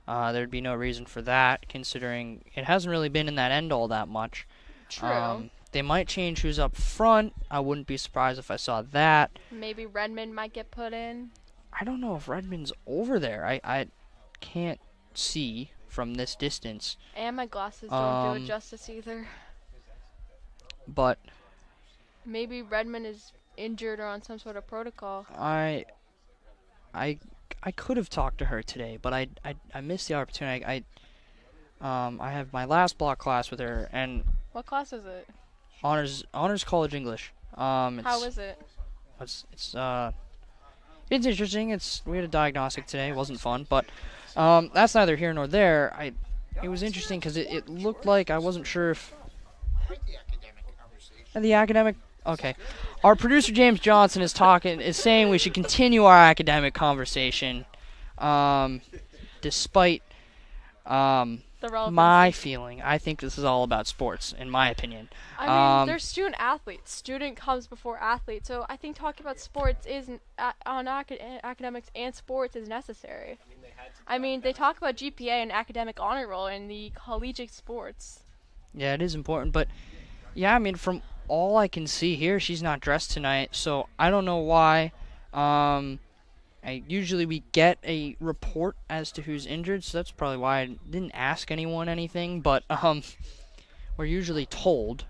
There'd be no reason for that, considering it hasn't really been in that end all that much. True. They might change who's up front. I wouldn't be surprised if I saw that. Maybe Redmond might get put in. I don't know if Redmond's over there. I can't see from this distance. And my glasses don't do it justice either. But maybe Redmond is injured or on some sort of protocol. I could have talked to her today, but I missed the opportunity. I have my last block class with her, and What class is it? honors college English. How is it? It's interesting. We had a diagnostic today. It wasn't fun, but that's neither here nor there. It was interesting because it looked like I wasn't sure if the academic. Okay, our producer James Johnson is saying we should continue our academic conversation, despite my feeling. I think this is all about sports, in my opinion. I mean, they're student athletes. Student comes before athlete. So I think talking about sports on academics and sports is necessary. I mean, they talk about GPA and academic honor roll in the collegiate sports. Yeah, it is important, but yeah, I mean, from all I can see here, she's not dressed tonight, so I don't know why. Usually we get a report as to who's injured, so that's probably why I didn't ask anyone anything, but we're usually told.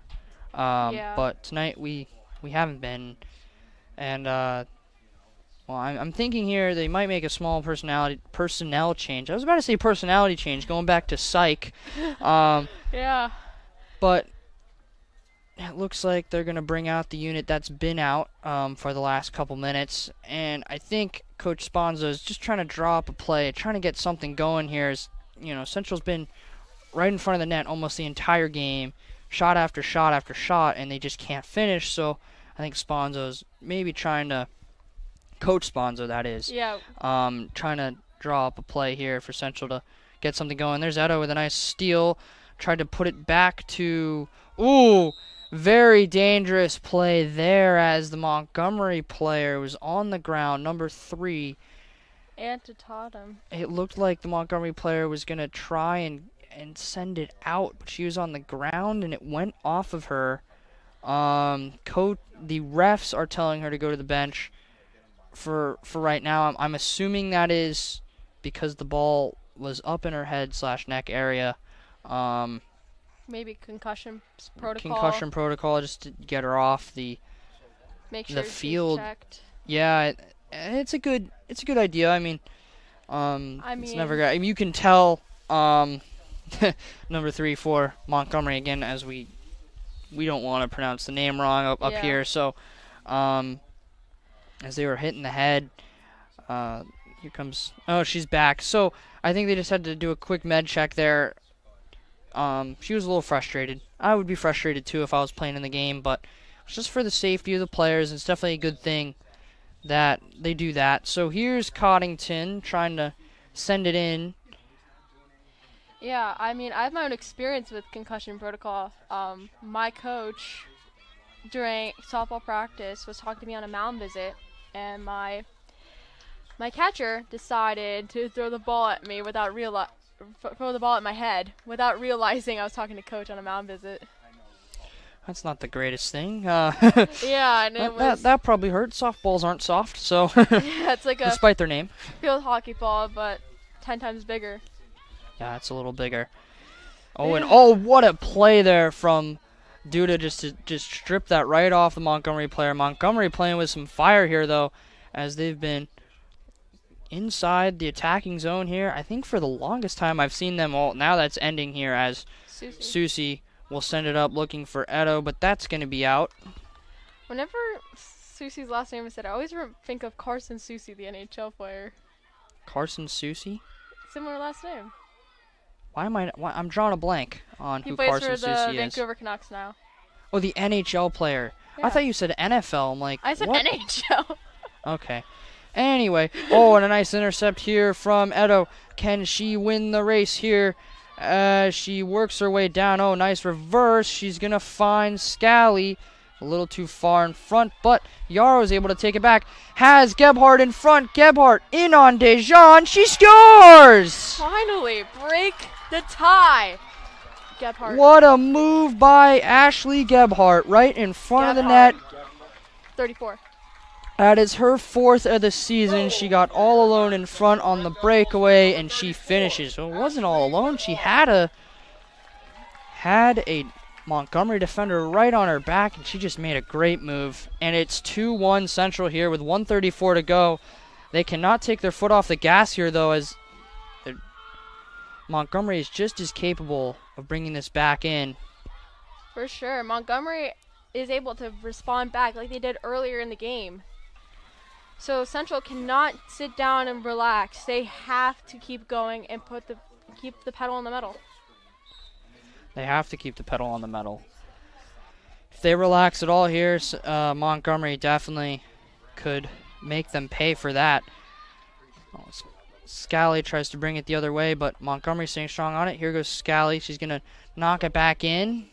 Yeah. But tonight we haven't been, and well, I'm thinking here they might make a small personnel change. I was about to say personality change, going back to psych. Yeah. But it looks like they're going to bring out the unit that's been out for the last couple minutes. And I think Coach Sponza is just trying to draw up a play, trying to get something going here. As, Central's been right in front of the net almost the entire game, shot after shot after shot, and they just can't finish. So I think Sponza's maybe trying to, Coach Sponza, that is, trying to draw up a play here for Central to get something going. There's Edo with a nice steal. Tried to put it back to, very dangerous play there as the Montgomery player was on the ground, number 3. And to Totem. It looked like the Montgomery player was going to try and send it out, but she was on the ground and it went off of her. The refs are telling her to go to the bench for right now. I'm assuming that is because the ball was up in her head/neck area. Maybe concussion protocol. Concussion protocol, just to get her off the field. She's checked. Yeah, it's a good idea. I mean, it's never good. I mean, you can tell number 3 for Montgomery again, as we don't want to pronounce the name wrong up here. So, as they were hitting the head, here comes. Oh, she's back. So I think they just had to do a quick med check there. She was a little frustrated. I would be frustrated too if I was playing in the game, but it's just for the safety of the players. It's definitely a good thing that they do that. So here's Coddington trying to send it in. Yeah, I mean, I have my own experience with concussion protocol. My coach during softball practice was talking to me on a mound visit, and my catcher decided to throw the ball at me throw the ball at my head without realizing I was talking to coach on a mound visit. That's not the greatest thing. Yeah, and it was that probably hurt. Softballs aren't soft, so yeah, it's like despite their name, field hockey ball, but 10 times bigger. Yeah, it's a little bigger. And what a play there from Duda, just to strip that right off the Montgomery player. Montgomery playing with some fire here though, as they've been inside the attacking zone here. I think for the longest time I've seen them all. Now that's ending here as Susie will send it up looking for Edo, but that's going to be out. Whenever Susie's last name is said, I always think of Carson Susie, the NHL player. Carson Susie? Similar last name. I'm drawing a blank on who Carson Susie is. He plays for the Vancouver Canucks now. Oh, the NHL player. Yeah. I thought you said NFL. I'm like, I said what? NHL. Okay. Anyway, and a nice intercept here from Edo. Can she win the race here? She works her way down. Oh, nice reverse. She's going to find Scally. a little too far in front, but Yarrow is able to take it back. Has Gebhardt in front. Gebhardt in on Dejan. She scores! Finally, break the tie. Gebhardt. What a move by Ashley Gebhardt right in front of the net. 34. That is her 4th of the season. She got all alone in front on the breakaway, and she finishes. So it wasn't all alone. She had a Montgomery defender right on her back, and she just made a great move. And it's 2-1 Central here with 1:34 to go. They cannot take their foot off the gas here, though, as Montgomery is just as capable of bringing this back in. For sure. Montgomery is able to respond back like they did earlier in the game. So Central cannot sit down and relax. They have to keep going and keep the pedal on the metal. They have to keep the pedal on the metal. If they relax at all here, Montgomery definitely could make them pay for that. Oh, Scally tries to bring it the other way, but Montgomery staying strong on it. Here goes Scally. She's going to knock it back in.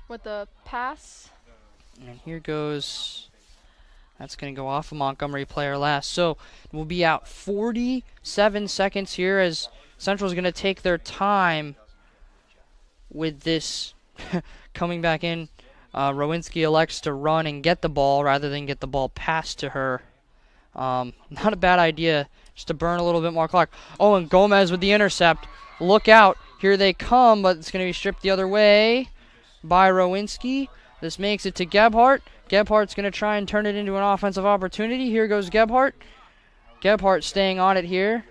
With the pass. And here goes... That's going to go off a Montgomery player last. So we'll be out 47 seconds here as Central's going to take their time with this coming back in. Rowinski elects to run and get the ball rather than get the ball passed to her. Not a bad idea, just to burn a little bit more clock. Oh, and Gomez with the intercept. Look out. Here they come, but it's going to be stripped the other way by Rowinski. This makes it to Gebhardt. Gebhardt's going to try and turn it into an offensive opportunity. Here goes Gebhardt. Gebhardt staying on it here.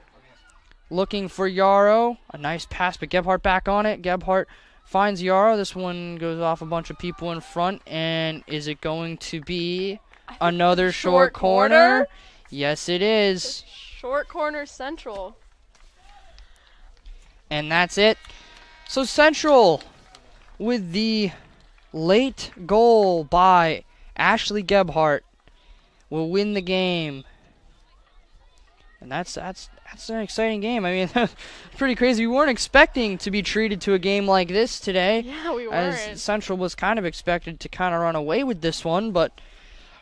Looking for Yarrow. A nice pass, but Gebhardt back on it. Gebhardt finds Yarrow. This one goes off a bunch of people in front. And is it going to be another short corner? Yes, it is. Short corner Central. And that's it. So Central with the late goal by Ashley Gebhardt will win the game. And that's an exciting game. I mean, pretty crazy. We weren't expecting to be treated to a game like this today. Yeah, we weren't. As Central was kind of expected to kind of run away with this one, but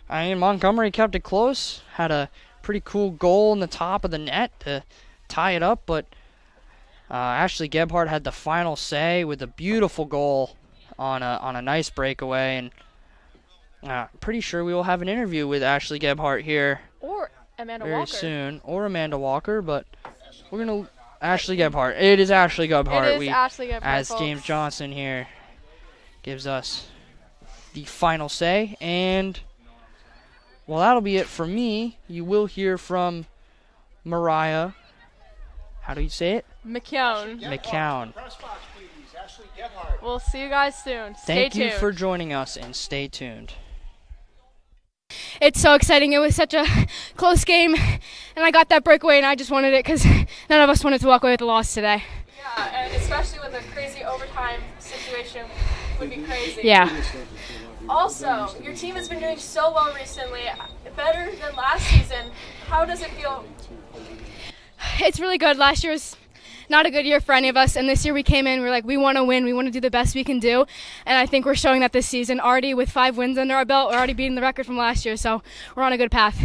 I mean, Montgomery kept it close. Had a pretty cool goal in the top of the net to tie it up, but Ashley Gebhardt had the final say with a beautiful goal on a nice breakaway, and pretty sure we will have an interview with Ashley Gebhardt here or Amanda very Walker. soon, or Amanda Walker, but we're gonna Ashley Gebhardt. It is Ashley Gebhardt. It is Ashley Gebhardt, as folks. James Johnson here gives us the final say, and well, that'll be it for me. You will hear from Mariah. How do you say it? McKeown. McKeown. We'll see you guys soon. Thank Stay you tuned. for joining us, and stay tuned. It's so exciting. It was such a close game, and I got that breakaway, and I just wanted it because none of us wanted to walk away with a loss today. Yeah, and especially with a crazy overtime situation would be crazy. Yeah. Also, your team has been doing so well recently, better than last season. How does it feel? It's really good. Last year was not a good year for any of us, and this year we came in, we're like, we want to win, we want to do the best we can do, and I think we're showing that this season. Already with 5 wins under our belt, we're already beating the record from last year, so we're on a good path.